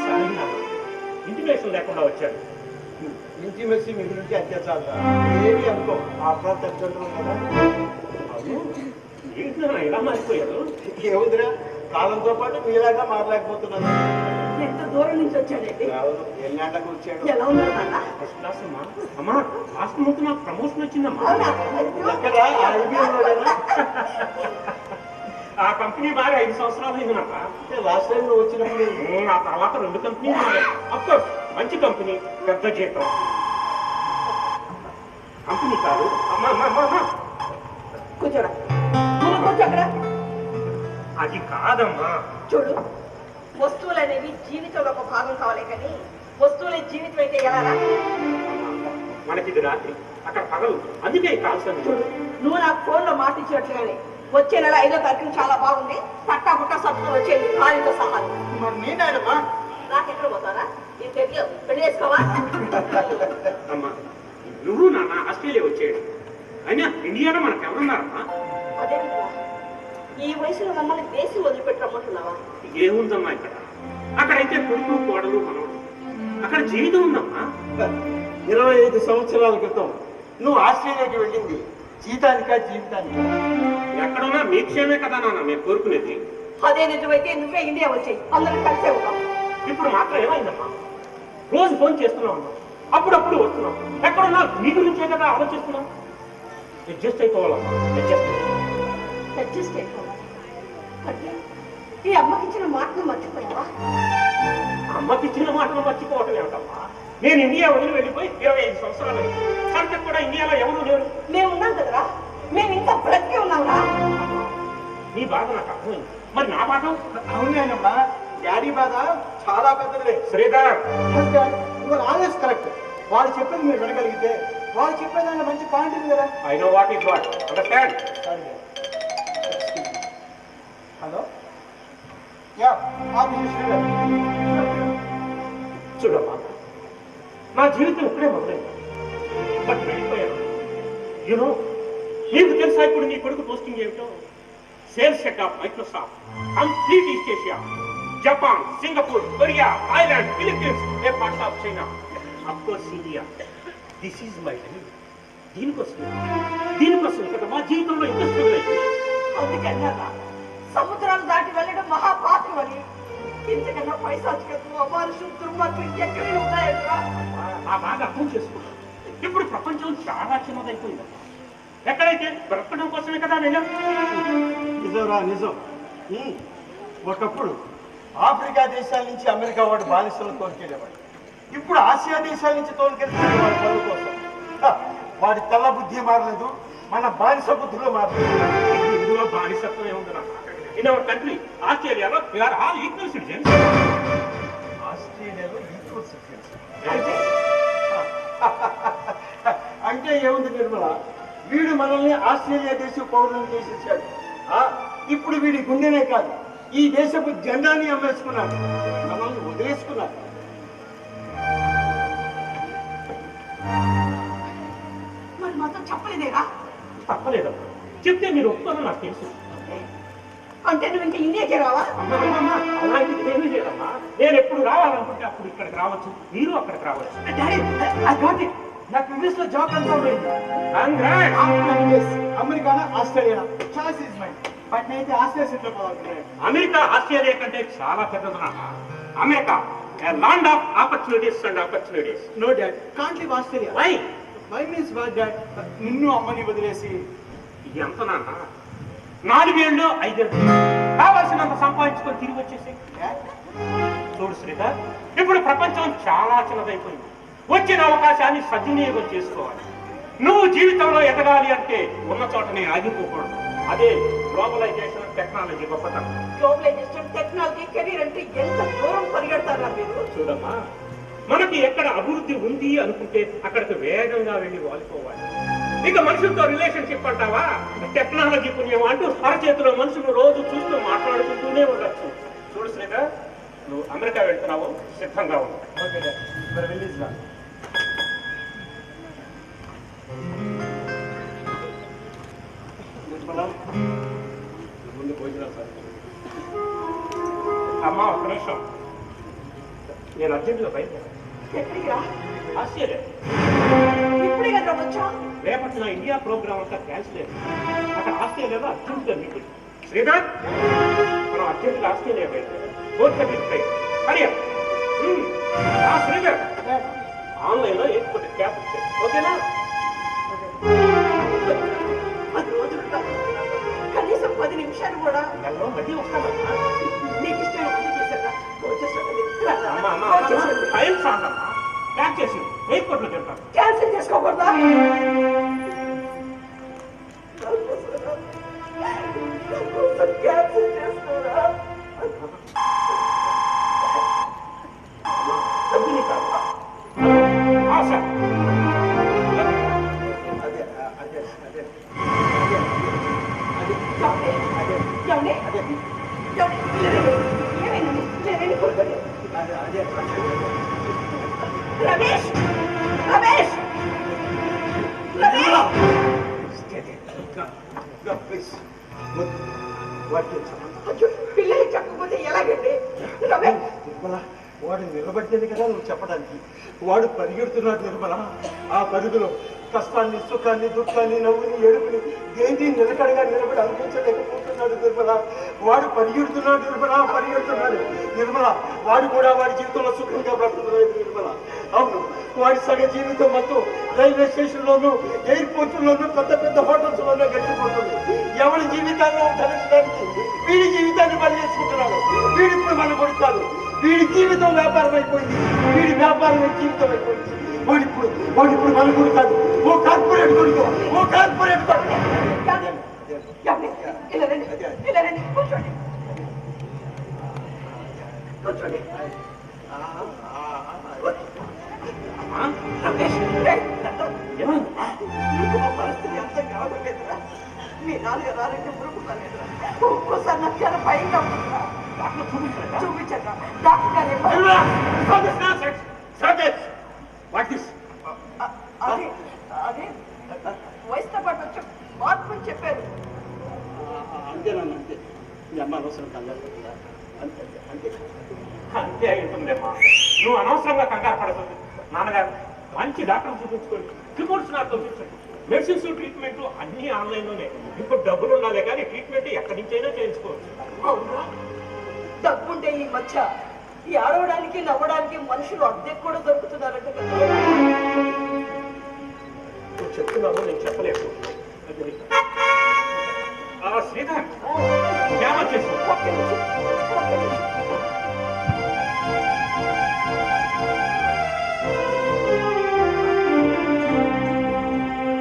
సారీ నాన్న. ఇంటిమేషన్ లేకుండా వచ్చాడు. ఇంటిమెస్సి మీ గురించి అత్యాచారం ఏమి అనుకో. ఆ ప్రాంత తల్లిదండ్రులు కదా. ఏంటి నాన్న ఇలా మారిపోయారు? ఏముందిరా, కాలంతో పాటు మీలాగా మారలేకపోతున్నాను. ఎంత దూరం నుంచి వచ్చాడండి? ఎల్లాంటకు వచ్చాడు. ఎలా ఉన్నారు నాన్న? ఫస్ట్ క్లాస్ అమ్మా. అమ్మా లాస్ట్ మంత్ నాకు ప్రమోషన్ వచ్చిందమ్మా. అవునా? ఎక్కడ ఐబీఎంలోనేనా? ఆ కంపెనీ బాగా 5 సంవత్సరాలు అయింది నాకు. లాస్ట్ టైం నువ్వు వచ్చినప్పుడు ఆ తర్వాత 2 కంపెనీలు మారాయి. అఫ్కోర్స్ మంచి కంపెనీ, పెద్ద జీతం. కంపెనీ కాదు అమ్మా అమ్మా అమ్మా అమ్మా. కూర్చోరా, నువ్వు కూర్చో అక్కడ. అది కాదమ్మా. చూడు, వస్తువులు అనేవి జీవితంలో ఒక భాగం కావాలి, కానీ వస్తువులే జీవితం అయితే ఎలా రా? మనకిది రాత్రి, అక్కడ పగలు, అందుకే కాల్సింది. చూడు, నువ్వు నాకు ఫోన్లో మాట ఇచ్చినట్లుగానే వచ్చే నెల 5వ తారీఖున చాలా బాగుంది, పట్టా పుట్టా సత్తులు వచ్చేది భార్యతో సహా. మరి నేనమ్మా నాకెక్కడ పోతారా? నేను తెలియ పెళ్లి చేసుకోవా? అమ్మా నువ్వు నాన్న ఆస్ట్రేలియా వచ్చేయడం, అయినా ఇండియాలో మనకు ఎవరున్నారమ్మా? అదే విధంగా ఈ వయసులో మమ్మల్ని దేశం వదిలిపెట్టి రమ్మంటున్నావా? ఏముందమ్మా ఇక్కడ? అక్కడైతే కొడుకు కోడలు మనవడు, అక్కడ జీవితం ఉందమ్మా. 25 సంవత్సరాల క్రితం నువ్వు ఆస్ట్రేలియాకి వెళ్ళింది జీతానికా జీవితానికా? ఎక్కడున్నా మీ క్షేమే కదా నాన్న మేము కోరుకునేది. అదే నిజమైతే నువ్వే ఇండియా వచ్చాయి, అందరం కలిసే ఉంటాం. ఇప్పుడు మాత్రం ఏమైందమ్మా? రోజు ఫోన్ చేస్తున్నావు అమ్మా, అప్పుడప్పుడు వస్తున్నాం. ఎక్కడున్నా మీ గురించే కదా ఆలోచిస్తున్నాం. అడ్జస్ట్ అయిపోవాలమ్మా, అడ్జస్ట్ అయిపోవాలి అంటే ఈ అమ్మకిచ్చిన మాటను మర్చిపోయావా? అమ్మకి ఇచ్చిన మాటలు మర్చిపోవటం ఏమిటమ్మా? నేను ఇండియా వదిలి వెళ్ళిపోయి 25 సంవత్సరాలు సరిగ్గా కూడా ఇండియాలో ఎవరు లేరు. మేము ఉన్నాం కదరా, మేము ఇంకా బ్రతికి ఉన్నాంరా. నీ బాధ నాకు అర్థమైంది, మరి నా బాధ? అవునేనమ్మా, డాడీ బాధ చాలా పెద్దదిలే. Sridhar, always correct. వాళ్ళు చెప్పేది మీరు వినగలిగితే, వాళ్ళు చెప్పేదాన్ని మంచి పాయింట్ ఉంది కదా. I know what is what, understand? Hello, yeah office Sridhar. చూడమ్మా, నా జీవితం ఇప్పుడే మొదలైంది, బట్ వెళ్ళిపోయాను. యూనో, నీకు తెలుసా ఇప్పుడు నీ కొడుకు పోస్టింగ్ ఏమిటో? Sales head of Microsoft, complete east Asia, Japan, Singapore, Korea, Thailand, Philippines, A parts of China, of course India. This is my life. దీనికోసం కదా మా జీవితంలో ఇంత స్ట్రగుల్ అయింది. అందుకే అన్నారా, సముద్రాలు దాటి వెళ్ళడం మహాపాపం అని. ఇంతకన్నా పైశాచికత్వం, అమానుషం, దుర్మార్గం ఎక్కడైనా ఉన్నాయంట్రా. ఆ బాగా అర్థం చేసుకుంటాం. ఇప్పుడు ప్రపంచం చాలా చిన్నదైపోయింది. ఎక్కడైతే బ్రతకడం కోసమే కదా నేను. నిజంరా, నిజం. ఒకప్పుడు ఆఫ్రికా దేశాల నుంచి అమెరికా వాడు బానిసలు తోలుకెళ్ళేవాడు. ఇప్పుడు ఆసియా దేశాల నుంచి తోలుకెళ్తున్నాడు వాడి పనుల కోసం. వాడి తెల్ల బుద్ధి మారలేదు, మన బానిస బుద్ధిలో మారలేదు. ఇందులో బానిసత్వం ఏముందిరా? ఇన్ అవర్ కంట్రీ ఆస్ట్రేలియాలో we are all equal citizens. ఆస్ట్రేలియాలో ఈక్వల్ సిటిజన్స్ అంటే ఏముంది నిర్మల? వీడు మనల్ని ఆస్ట్రేలియా దేశ పౌరులను చేసేసాడు. ఇప్పుడు వీడి గుండెనే కాదు, ఈ దేశపు జెండాని అమ్మేసుకున్నాడు, మనల్ని వదిలేసుకున్నాడు. మరి మాతో చెప్పలేదేరా? తప్పలేదమ్మా, చెప్తే మీరు ఒప్పుకోరని నాకు తెలుసు. అంటే నువ్వు ఇంకా ఇండియాకి రావా? అలాంటిది ఏమీ లేదమ్మా. నేను ఎప్పుడు రావాలనుకుంటే అప్పుడు ఇక్కడికి రావచ్చు, మీరు అక్కడికి రావచ్చు. నాకు ఇంగ్లీష్ లో జాబ్ కన్ఫర్మ్ అయింది. అమెరికానా Australia choice is mine. But నేనైతే ఆస్ట్రేలియా సెటిల్ అవ్వాలనుకున్నాను. అమెరికా ఆస్ట్రేలియా కంటే చాలా పెద్దది నాన్న. America land of opportunities and opportunities. No dad, can't live Australia. Why? Why means what dad? నిన్ను అమ్మని వదిలేసి ఎంత నాన్న? 4 ఏళ్ళు 5 ఏళ్ళు కావాల్సినంత సంపాదించుకొని తిరిగి వచ్చేసి. చూడు శ్రీధర్, ఇప్పుడు ప్రపంచం చాలా చిన్నదైపోయింది. వచ్చిన అవకాశాన్ని సద్వినియోగం చేసుకోవాలి. నువ్వు జీవితంలో ఎదగాలి అంటే ఉన్న చోటనే ఆగిపోకూడదు. అదే గ్లోబలైజేషన్, టెక్నాలజీ గొప్పతనం. గ్లోబలైజేషన్, టెక్నాలజీ, కెరీర్ అంటే ఎంత దూరం పరిగెడతారా మీరు? చూడమ్మా, మనకి ఎక్కడ అభివృద్ధి ఉంది అనుకుంటే అక్కడికి వేగంగా వెళ్ళి వాలిపోవాలి. ఇక మనుషులతో రిలేషన్షిప్ అంటావా? టెక్నాలజీ పుణ్యం అంటూ అరచేతిలో మనుషులు రోజు చూస్తూ మాట్లాడుకుంటూనే ఉండొచ్చు. చూడు శ్రీధర్, నువ్వు అమెరికా వెళ్తున్నావు, సిద్ధంగా ఉన్నావు. ఓకే డాడ్, మరి వెళ్ళిస్తా. ముందు భోజనం సార్. అమ్మా ఒక్క నిమిషం, నేను అర్జెంటుగా బయలుదేరాను. ఎక్కడికి రా? ఆస్ట్రేలియా. ఇప్పుడే కదా వచ్చా? రేపటి నా ఇండియా ప్రోగ్రామ్ అంతా క్యాన్సిల్ అయింది. అక్కడ ఆస్ట్రేలియాలో అర్జెంటుగా మీటింగ్. శ్రీధర్, మనం అర్జెంటుగా ఆస్ట్రేలియా బయలుదేరాం. 4:30 ఫ్లైట్. హరియా. శ్రీధర్, ఆన్లైన్లో ఎయిర్పోర్ట్ క్యాబ్ వచ్చాను, ఓకేనా? 10 రోజులు కనీసం 10 నిమిషాలు కూడా. నెలలో మళ్ళీ వస్తానమ్మా. నీకు ఇష్టమైన పని చేశారా? అమ్మా అమ్మా, టైం సాగమ్మా. ప్యాక్ చేసి ఎయిర్పోర్ట్లో చెప్తాను. క్యాన్సిల్ చేసుకోకూడదా? క్యాన్సిల్ చేసుకోరా? కంపెనీ కాదు. సార్, అదే అదే అదే రమేష్, రమేష్, పిల్లలు చెప్పకపోతే ఎలాగండి? రమేష్, వాడు నిలబడితేనే కదా నువ్వు చెప్పడానికి. వాడు పరిగెడుతున్నాడు నిర్మల. ఆ పరుగులో కష్టాన్ని, సుఖాన్ని, దుఃఖాన్ని, నవ్వుని, ఏడుపుని దేన్ని నిలకడగా నిలబడి అనుభవించలేకపోతున్నాడు నిర్మల. వాడు పరిగెడుతున్నాడు నిర్మల. వాడు కూడా వాడి జీవితంలో సుఖంగా బ్రతుకుతున్నాడు నిర్మల. అవును, వాడి సగ జీవితం మొత్తం రైల్వే స్టేషన్లోనూ, ఎయిర్పోర్ట్లోనూ, పెద్ద పెద్ద హోటల్స్లోనూ గడిచిపోతుంది. ఎవరి జీవితాల్లో ధరించడానికి వీడి జీవితాన్ని బలి చేసుకుంటున్నాడు. వీడు ఇప్పుడు మన కొడుతాడు. వీడి జీవితం వ్యాపారం అయిపోయింది. వీడి వ్యాపారం జీవితం అయిపోయింది. వాడిప్పుడు మన కొడుకు కాదు, ఓ కార్పొరేట్ కొడుకు, ఓ కార్పొరేట్ కొడుకు. ఇలా రండి, కూర్చోండి. రమేష్, నీకు మా పరిస్థితి ఎంత కావట్లేదురా. మీ నాన్నగారు ఆరోగ్యం పురుగుతాలేదురా. ఒక్కోసారి నాకు చాలా భయంగా ఉంటుందిరా. చూపించండి డాక్టర్ గారు. అదే వయసుతో పాటు వచ్చి మార్పుని చెప్పారు. అంతేనమ్మా, అంతే. మీ అమ్మ అనవసరం కంగారు పడుతుందా? అంతే అంతే అంతే ఉంటుందేమ్మా. నువ్వు అనవసరంగా కంగారు పడుతుంది. నాన్నగారు మంచి డాక్టర్ చూపించుకోండి, రిపోర్ట్స్ నాకు చూపించండి. మెడిసిన్స్, ట్రీట్మెంట్ అన్ని ఆన్లైన్లోనే. ఇప్పుడు డబ్బులు ఉండాలి కానీ ట్రీట్మెంట్ ఎక్కడి నుంచైనా చేయించుకోవచ్చు. అవునా? డబ్బుంటే ఈ మధ్య ఏడవడానికి, నవ్వడానికి మనుషులు అద్దెకు కూడా దొరుకుతున్నారంట కదా. నువ్వు చెప్తున్నావు, నేను చెప్పలేకు. శ్రీధర్ జ్ఞాపకం చేసుకో. ఒక్క నిమిషం.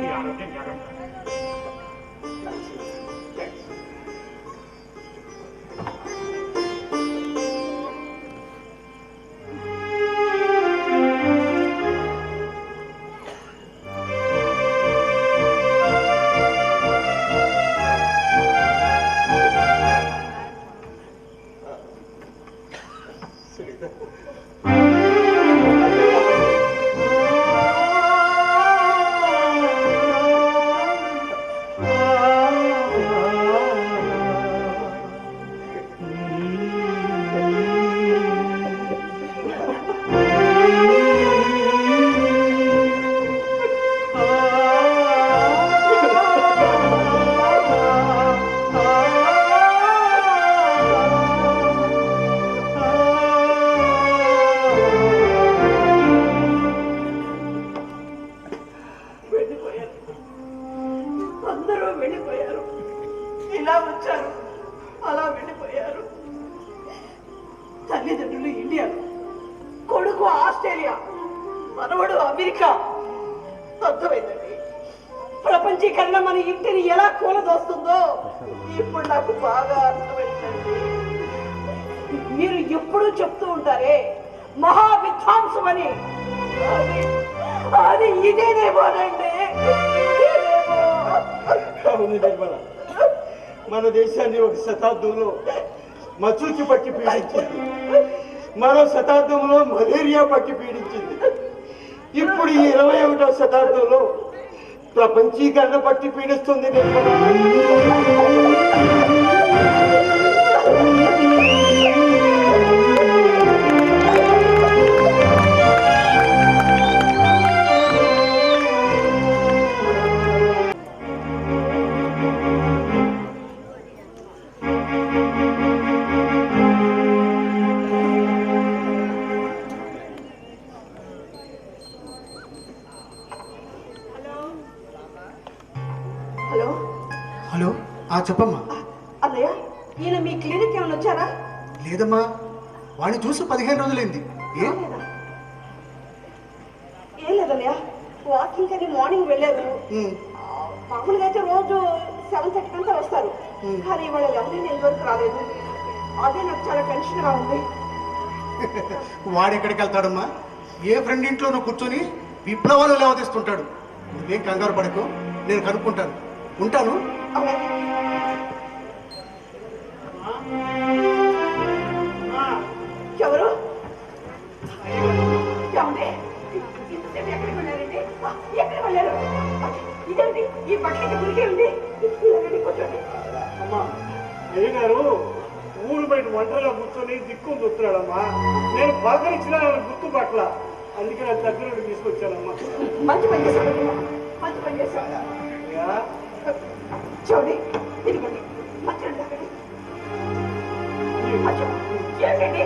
ఈ ఆరోగ్యం జాగ్రత్త. తల్లిదండ్రులు ఇండియా, కొడుకు ఆస్ట్రేలియా, మనవడు అమెరికా. అర్థమైందండి. ప్రపంచీకరణ మన ఇంటిని ఎలా కూలదోస్తుందో ఇప్పుడు నాకు బాగా అర్థమైందండి. మీరు ఎప్పుడూ చెప్తూ ఉంటారే మహా విధ్వంసం అని, అది ఇదేనేమోనండి. అవును నిర్మల, మన దేశాన్ని ఒక శతాబ్దంలో మచూచి పట్టి పీడించింది, మరో శతాబ్దంలో మలేరియా పట్టి పీడించింది. ఇప్పుడు ఈ 21వ శతాబ్దంలో ప్రపంచీకరణ పట్టి పీడిస్తుంది నిర్మల. హలో హలో, చెప్పమ్మా. అన్నయ్య, ఈయన మీ క్లినిక్ ఏమైనా వచ్చారా? లేదమ్మా, వాడిని చూసి 15 రోజులైంది. ఏం లేదన్నయ్య, వాకింగ్ అని మార్నింగ్ వెళ్ళారు. మామూలుగా అయితే రోజు 7:30 అంతా వస్తారు, కానీ ఇవాళ 11 ఇంతవరకు రాలేదు. అదే నాకు చాలా టెన్షన్ గా ఉంది. వాడు ఎక్కడికి వెళ్తాడమ్మా? ఏ ఫ్రెండ్ ఇంట్లోనూ కూర్చొని విప్లవాలు లేవదీస్తుంటాడు. నువ్వేం కంగారు పడకు, నేను కనుక్కుంటాను. ఉంటాను. అలాగే. ఎవరు? ఏమండి? ఇంతసేపు ఎక్కడికి వెళ్ళారండి? ఎక్కడికి వెళ్ళారు? ఇదేంటి ఈ బట్టలకి గురికే ఉంది? ఇలాగండి, కూర్చోండి. అమ్మా, అయ్యగారు ఊరు బయట ఒంటరిగా కూర్చొని దిక్కు చూస్తున్నాడమ్మా. నేను పలకరించిన గుర్తుపట్ల, అందుకే నా దగ్గర తీసుకొచ్చానమ్మా. మంచి పని చేశారు. చేశాను. చూడండి, ఇదిగోండి మంచినీళ్ళు తాగండి. అచ్చా, ఏంటండి?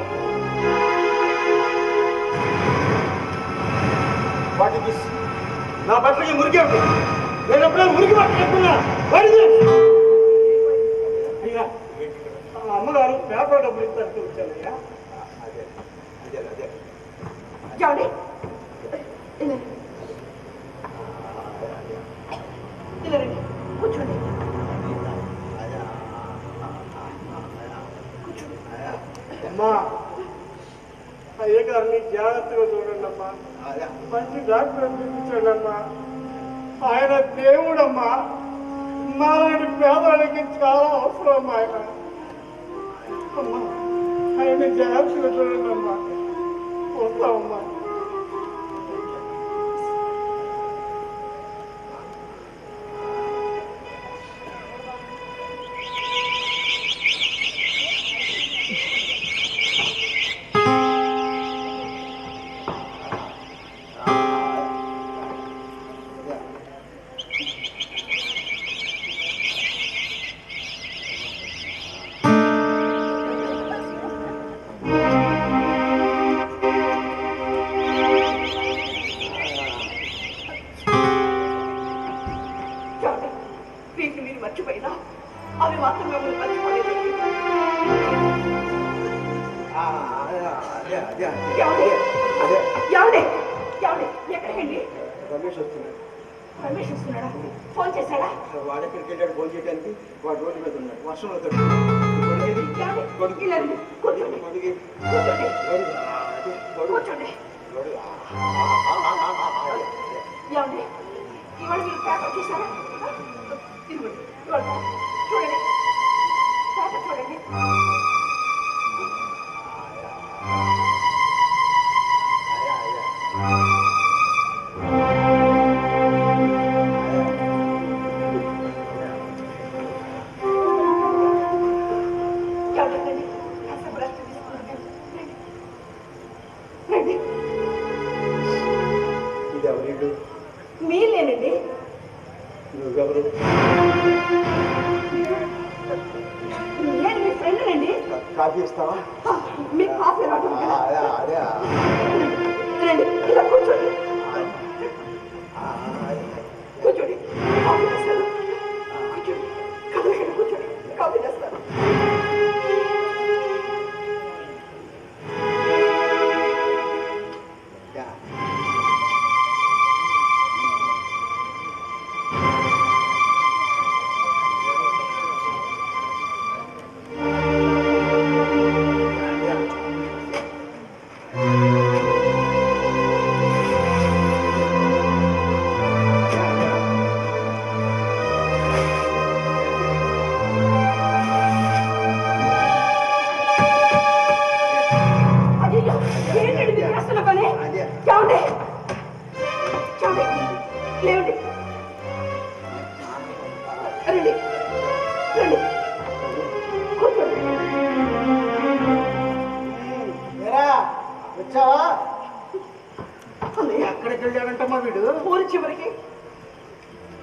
వాటి దిస్ నా బట్టలకి మురికే ఉంది. నేను ఎప్పుడైనా మురికి పట్టుకున్నా వాడిది. అయ్యా అమ్మగారు పేపర్ డబ్బులు ఇస్తారంటే వచ్చానయ్యా. చూడండి, ఇలా రండి, కూర్చోండి. అమ్మా అయ్య గారిని జాగ్రత్తగా చూడండి అమ్మా. మంచి డాక్టర్ చూపించండి అమ్మా. ఆయన దేవుడమ్మా. మాలాంటి పేదవాళ్ళకి చాలా అవసరం అమ్మా ఆయన. అమ్మా ఆయన జాగ్రత్తగా చూడండి అమ్మా. వస్తామమ్మా. చూడండి, వీటిని మీరు మర్చిపోయినా అవి మాత్రం మిమ్మల్ని మర్చిపోలేదు. ఏమండి ఎక్కడికండి? రమేష్ వస్తున్నాడు. రమేష్ వస్తున్నాడా? ఫోన్ చేశాడా? వాడెక్కడికి వెళ్ళాడు ఫోన్ చేయడానికి? వాడు రోడ్డు మీద ఉన్నాడు. వర్షం అవుతాడు. ఏమండి? ఇలా రండి, కూర్చోండి. కూర్చోండి. ఏమండి, ఇవాళ మీరు పేపర్ చూసారా? ఇదిగోండి, ఇవాళ చూడండి, పేపర్ చూడండి. చూడండి, కాస్త రెస్ట్ తీసుకోండి. రండి. ఇది ఎవరిడు? మీరేనండి. నువ్వెవరు? నేను మీ ఫ్రెండ్నండి. కాఫీ ఇస్తావా? మీకు కాఫీ రావడం అదే రండి, ఇలా కూర్చోండి. కూర్చోండి, కాఫీ తెస్తాను. కూర్చోండి, కదలకండి, కూర్చోండి, కాఫీ తెస్తాను. అయ్యో, ఏంటండి మీరు చేస్తున్న పని? చూడండి, చూడండి, లేవండి, రండి, రండి, కూర్చోండి. ఏరా వచ్చావా? అన్నయ్య, ఎక్కడికి వెళ్ళాడంటమ్మా వీడు? ఊరి చివరికి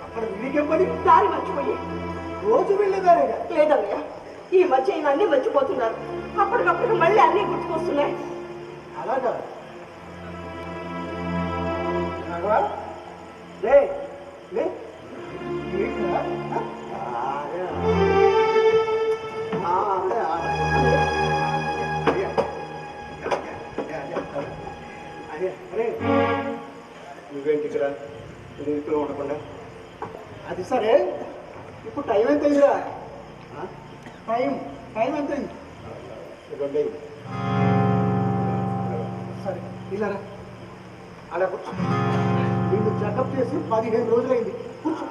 అక్కడ వీడికేం పని? దారి మర్చిపోయి. రోజు వెళ్ళేదారేగా. లేదన్నయ్య, ఈ మధ్య ఈయన అన్ని మర్చిపోతున్నారు. అప్పటికప్పుడు మళ్ళీ అన్ని గుర్తుకొస్తున్నాయి. అలాగా రాఘవా? లే లే ఏంట్రా? అరే నువ్వేంటి ఇక్కడ ఇంట్లో ఉండకుండా? అది సరే, ఇప్పుడు టైం ఎంత అయిందిరా? టైం టైం ఎంత అయింది? సరే ఇలా రా. అలా కూర్చో. వీళ్ళు చెకప్ చేసి 15 రోజులైంది. కూర్చో.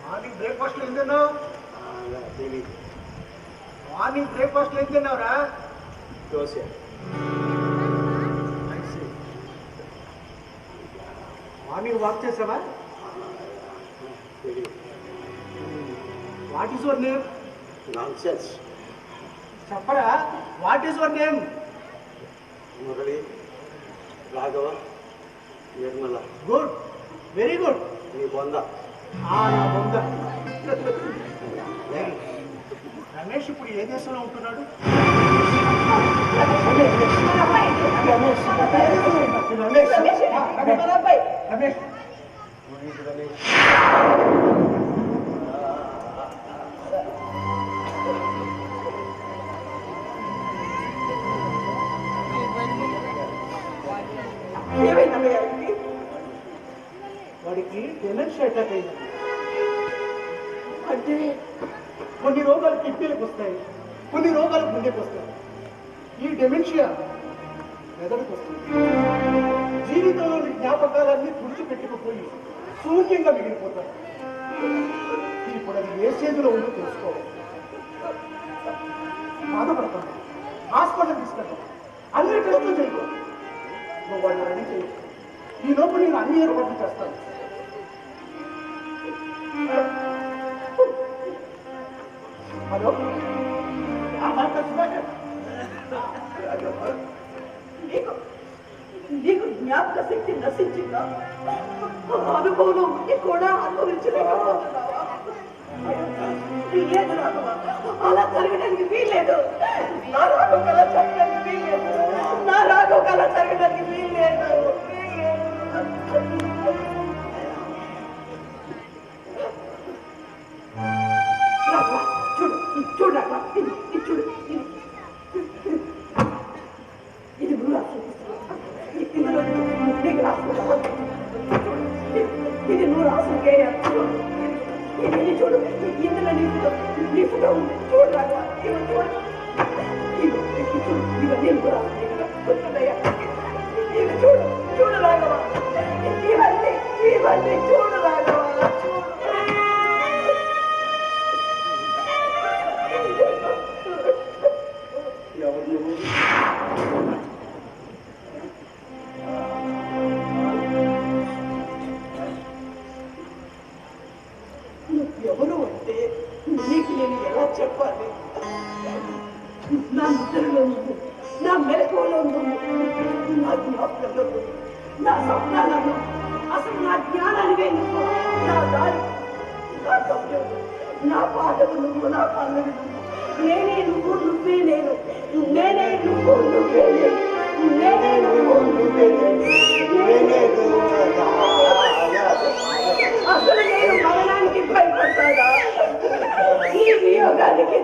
మార్నింగ్ బ్రేక్ఫాస్ట్లో ఏం తిన్నావు? మార్నింగ్ బ్రేక్ఫాస్ట్లో ఏం తిన్నావురా? దోశ. మార్నింగ్ వాక్ చేసావా? తెలియదు. What is your name? Nonsense. చెప్పరా, what is your name? Murali, Raghava, Nirmala. Good, very good. నీ బొంద. నా బొంద. రమేష్ ఇప్పుడు ఏ దేశంలో ఉంటున్నాడు? రమేష్ వాడికి డెమెన్షియా అటాక్ అయింది. అంటే కొన్ని రోగాలు కిడ్నీలకు వస్తాయి, కొన్ని రోగాలు గుండెకు వస్తాయి. ఈ డెమెన్షియా మెదడుకు వస్తుంది. జీవితంలోని జ్ఞాపకాలన్నీ తుడిచిపెట్టుకుపోయి శూన్యంగా మిగిలిపోతాయి. ఇప్పుడు అది ఏ స్టేజ్లో ఉందో తెలుసుకోవాలి. బాధపడతాను, హాస్పిటల్ తీసుకెళ్తాం, అన్ని టెస్టులు చేయకు. నువ్వు వాడిని రెడీ చేయి. ఈ లోపు నేను అన్ని ఏర్పాట్లు చేస్తాను. హలో, నీకు జ్ఞాపక శక్తి నశించిందా? అనుభవంలో ఉండి కూడా అనుభవించలేకపోతున్నావా? లేదు రాఘవ, అలా జరగడానికి వీల్లేదు. నా రాఘవ కళ జరగడానికి వీల్లేదు. నా రాఘవ కళ జరగడానికి వీల్లేదు. చూడు చూడు రాఘవ, ఇది చూడు, ఇది నువ్వు ఇందులో నీకు రాసుకుంటా. ఇది నువ్వు రాసుకే. ఇది చూడు, ఇందులో నీ ఫోటో ఉంది. చూడు రాఘవ, ఇవి చూడు, చూడు, ఇవన్నీ నువ్వు రాసుకుంటాయా? ఇవి చూడు, చూడు రాఘవ, ఇవన్నీ చూడు రాఘవ. ఎవరు అంటే నీకు నేను ఎలా చెప్పాలి? నా నిద్రలో నువ్వు, నా మెలకువలో నువ్వు, నా జ్ఞాపకంలో నువ్వు, నా స్వప్నాలను, అసలు నా జ్ఞానానివే నువ్వు, నా దారి, నా గమ్యం, నా పాటలు నువ్వు, నా పనులు నువ్వు. నేనే నువ్వు, నువ్వే నేను. నేనే నువ్వు, నువ్వే నేను. నేనే నువ్వు, నువ్వే నేను. అసలు నేను మరణానికి భయపడతాడా? ఈ వియోగానికి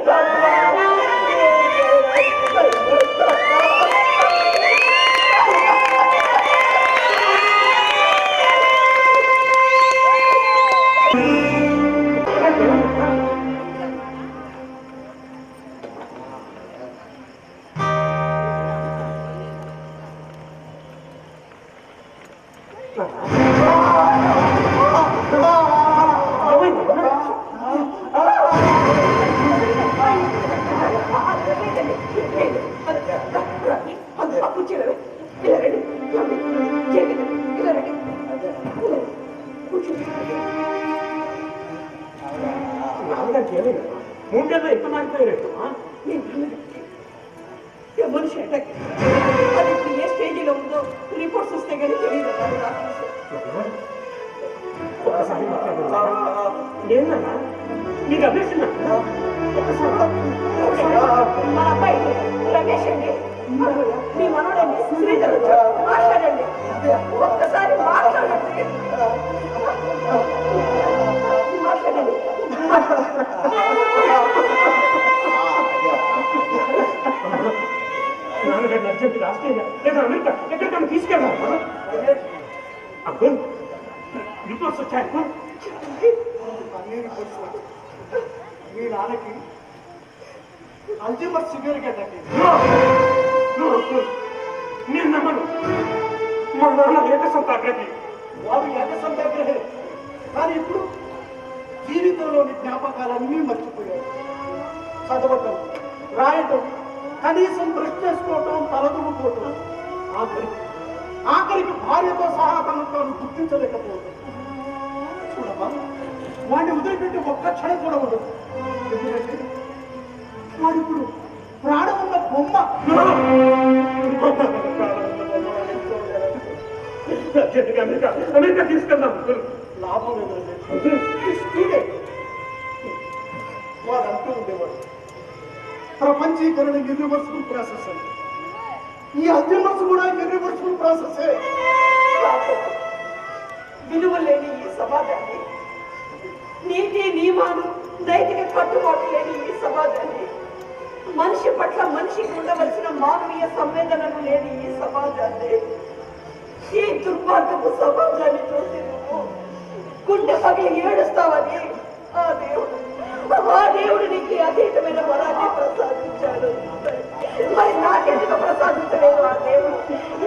మూడేళ్ళు ఎంత మారిపోయారు? మనిషి అటాక్ అది ఇప్పుడు ఏ స్టేజీలో ఉందో రిపోర్ట్స్ వస్తే కానీ తెలియదు. ఏంటన్నా నీకు అభ్యర్థిందా? మా అబ్బాయి రమేష్ అండి, మీ మనోడండి శ్రీధర్ మాట్లాడండి, ఒక్కసారి మాట్లాడండి. మాట్లాడండి. నాన్నగారు అర్జెంట్ ఆస్ట్రేలియా లేదా అమెరికా ఎక్కడికైనా తీసుకెళ్ళాలి. అంకుల్ రిపోర్ట్స్ వచ్చాయి అంకుల్. అన్ని రిపోర్ట్స్ మీ నాన్నకి అల్జీమర్ సివియర్ గా అటాక్ అయింది. నేను నమ్మను. మా నాన్న ఏకసంతాగ్రహి. వాడు ఏకసంతాగ్రహే, కానీ ఇప్పుడు జీవితంలోని జ్ఞాపకాలన్నీ మర్చిపోయాడు. చదవటం, రాయటం, కనీసం బ్రష్ చేసుకోవటం, తలదువ్వుకోవటం, ఆఖరికి భార్యతో సహా తను తాను గుర్తించలేకపోవటం. చూడమ్మా, వాడిని వదిలిపెట్టి ఒక్క క్షణం కూడా ఉండదు. ఎందుకంటే వాడు ఇప్పుడు ప్రాణం ఉన్న బొమ్మ. అమెరికా తీసుకెళ్దాం. లాభం లేదండి. వాడు అంటూ ఉండేవాడు, ప్రపంచీకరణ ఇర్రివర్సిబుల్ ప్రాసెస్ అని. ఈ అధ్యమస్ కూడా ఇర్రివర్సిబుల్ ప్రాసెసే. విలువ లేని ఈ సమాజాన్ని, నీతి నియమాలు నైతిక కట్టుబాటు లేని ఈ సమాజాన్ని, మనిషి పట్ల మనిషికి ఉండవలసిన మానవీయ సంవేదనలు లేని ఈ సమాజాన్ని, ఈ దుర్మార్గపు సమాజాన్ని చూసి నువ్వు గుండె పగిలి ఏడుస్తావని ఆ దేవుడు నీకు అతీతమైన వరాన్ని ప్రసాదించాడు. మరి నాకెందుకు ప్రసాదించలేదు ఆ దేవుడు?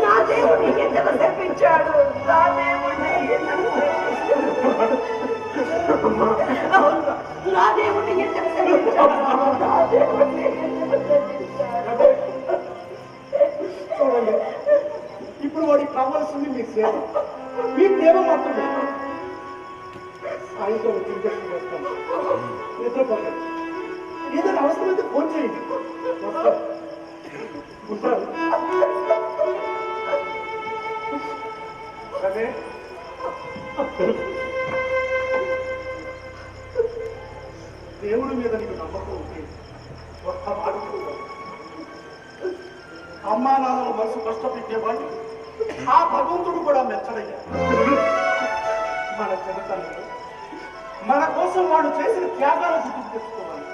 నా దేవుడు నీకెందుకు తెప్పించాడు? నా దేవుడు నీకెందుకు తెప్పించాడు? నా దేవుడిని ఎందుకు తెప్పించాడు? నా దేవుడిని ఎందుకు తెప్పించాడు? చూడండి, ఇప్పుడు వాడికి కావాల్సింది మీ సేవ, మీ ప్రేమ మాత్రమే. సాయంత్రం ఇంజక్షన్ చేస్తాను, నిద్రపోతాను. ఏదైనా అవసరమైతే ఫోన్ చేయండి, వస్తాను. ఉంటాను. అదే దేవుడి మీద నీకు నమ్మకం ఉంటే ఒక్క మాట చెబుతాను. అమ్మా నాన్నల మనసు కష్టపెట్టేవాడిని ఆ భగవంతుడు కూడా మెచ్చడయ్యా. మన జనతల్లో మన కోసం వాడు చేసిన త్యాగాల గుర్తు తెచ్చుకోవాలి.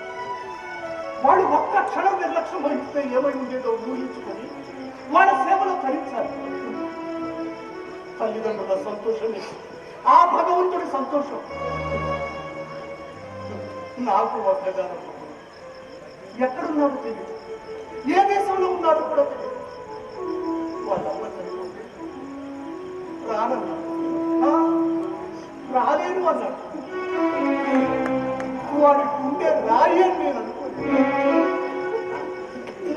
వాడు ఒక్క క్షణం నిర్లక్ష్యం వహిస్తే ఏమై ఉండేదో ఊహించుకొని వాళ్ళ సేవలో తరించాలి. తల్లిదండ్రుల సంతోషమే ఆ భగవంతుడి సంతోషం. నాకు వద్దగాను ఎక్కడున్నాడో తెలియదు, ఏ దేశంలో ఉన్నాడో కూడా తెలియదు. వాళ్ళమ్మ చనిపోతే రానన్నా రాలేను అన్నాడు. వాడి గుండె రాయి అని నేను అనుకున్నాను.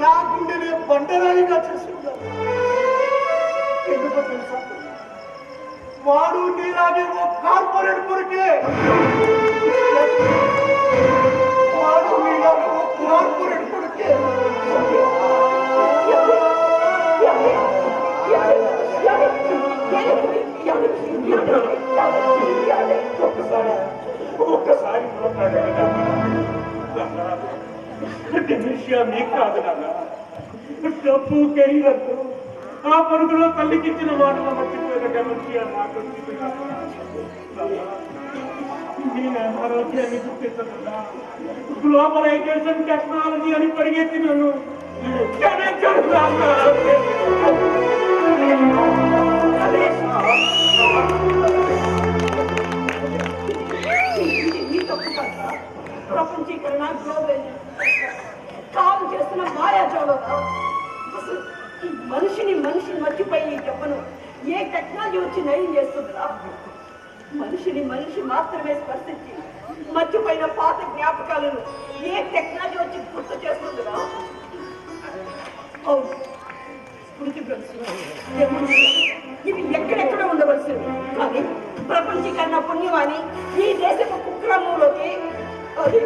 నా గుండెనే బండరాయిగా చేసుకున్నాను. ఎందుకో తెలుసా, వాడు నీలాగే ఓ కార్పొరేట్ కొరికే. వాడు నీలాగే ఓ కార్పొరేట్ కొరికే. ఒక్కసారి డెమెన్షియా మీకు కాదు నాన్న. డబ్బు కెరీర్తో ఆ పరుగులో తల్లికిచ్చిన మాటలు మర్చిపోయిన డెమెన్షియా నాకు వచ్చింది. నేను ఆరోగ్యాన్ని గుర్తించకుండా గ్లోబలైజేషన్ టెక్నాలజీ అని పరిగెత్తినాను. ప్రపంచీకరణ గ్లోబల్ కాలు చేస్తున్న మాయాజాలంగా అసలు మనిషి మర్చిపోయి చెప్పను ఏ టెక్నాలజీ వచ్చి నయం చేస్తుందా? మనిషి మాత్రమే స్పర్శించి మర్చిపోయిన పాత జ్ఞాపకాలను ఏ టెక్నాలజీ వచ్చి గుర్తు చేస్తుందా? అవును, స్మృతి ఇవి ఎక్కడెక్కడ ఉండవలసింది. కానీ ప్రపంచీకరణ పుణ్యమాని ఈ దేశపు కుక్రమంలోకి అది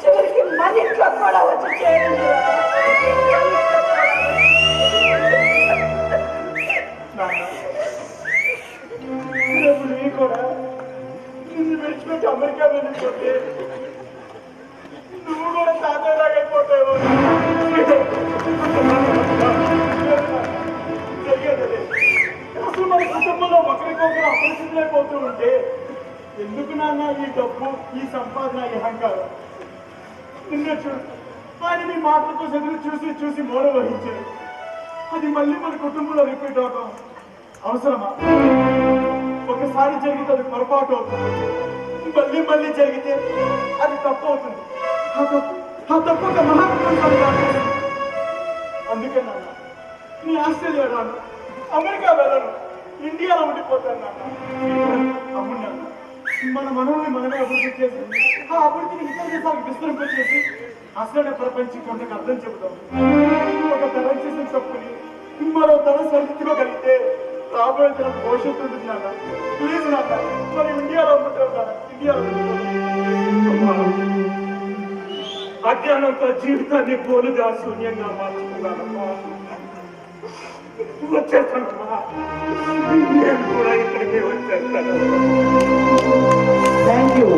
చివరికి మన ఇంట్లో కూడా వచ్చి చేయండి. కూడా నిన్ను విడిచిపెట్టి అమెరికా వెళ్ళిపోతే నువ్వు కూడా తాతయ్యలాగైపోతావు. జరిగేదే అసలు మన కుటుంబంలో ఒకరికొకరు అపరిచితులైపోతూ ఉంటే ఎందుకు నాన్న ఈ డబ్బు, ఈ సంపాదన, ఈ అహంకారం? నిన్నే చూడు, ఆయన నీ మాటలతో చదువు చూసి మోడ వహించారు. అది మళ్ళీ మన కుటుంబంలో రిపీట్ అవడం అవసరమా? ఒకసారి జరిగితే అది పొరపాటు అవుతుంది, మళ్ళీ జరిగితే అది తప్పు అవుతుంది. ఆ తప్పు ఒక మహాపురుషుడు. అందుకే నాన్న నీ ఆస్ట్రేలియా రాను, అమెరికా వెళ్ళను, ఇండియాలో ఉండిపోతాను నాన్న. అవును నాన్న, మన మనల్ని మనమే అభివృద్ధి చేసి ఆ అభివృద్ధిని ఇతర దేశాలకు విస్తరింపచేసి అసలు ప్రపంచీకరణకు అర్థం చెబుతాం. ఒక తరం చేసిన తప్పుని మరో తరం సరిదిద్దుకోగలిగితే రాబోయే తరం భవిష్యత్తు ఉంటుంది నాన్న. ప్లీజ్ నాన్న, మరి ఇండియాలో అమ్మా, అజ్ఞానంతో జీవితాన్ని పోలుగా శూన్యంగా మార్చుకున్నానమ్మా. వచ్చేస్తానమ్మా, నేను కూడా ఇక్కడికి వచ్చేస్తాను. Thank you.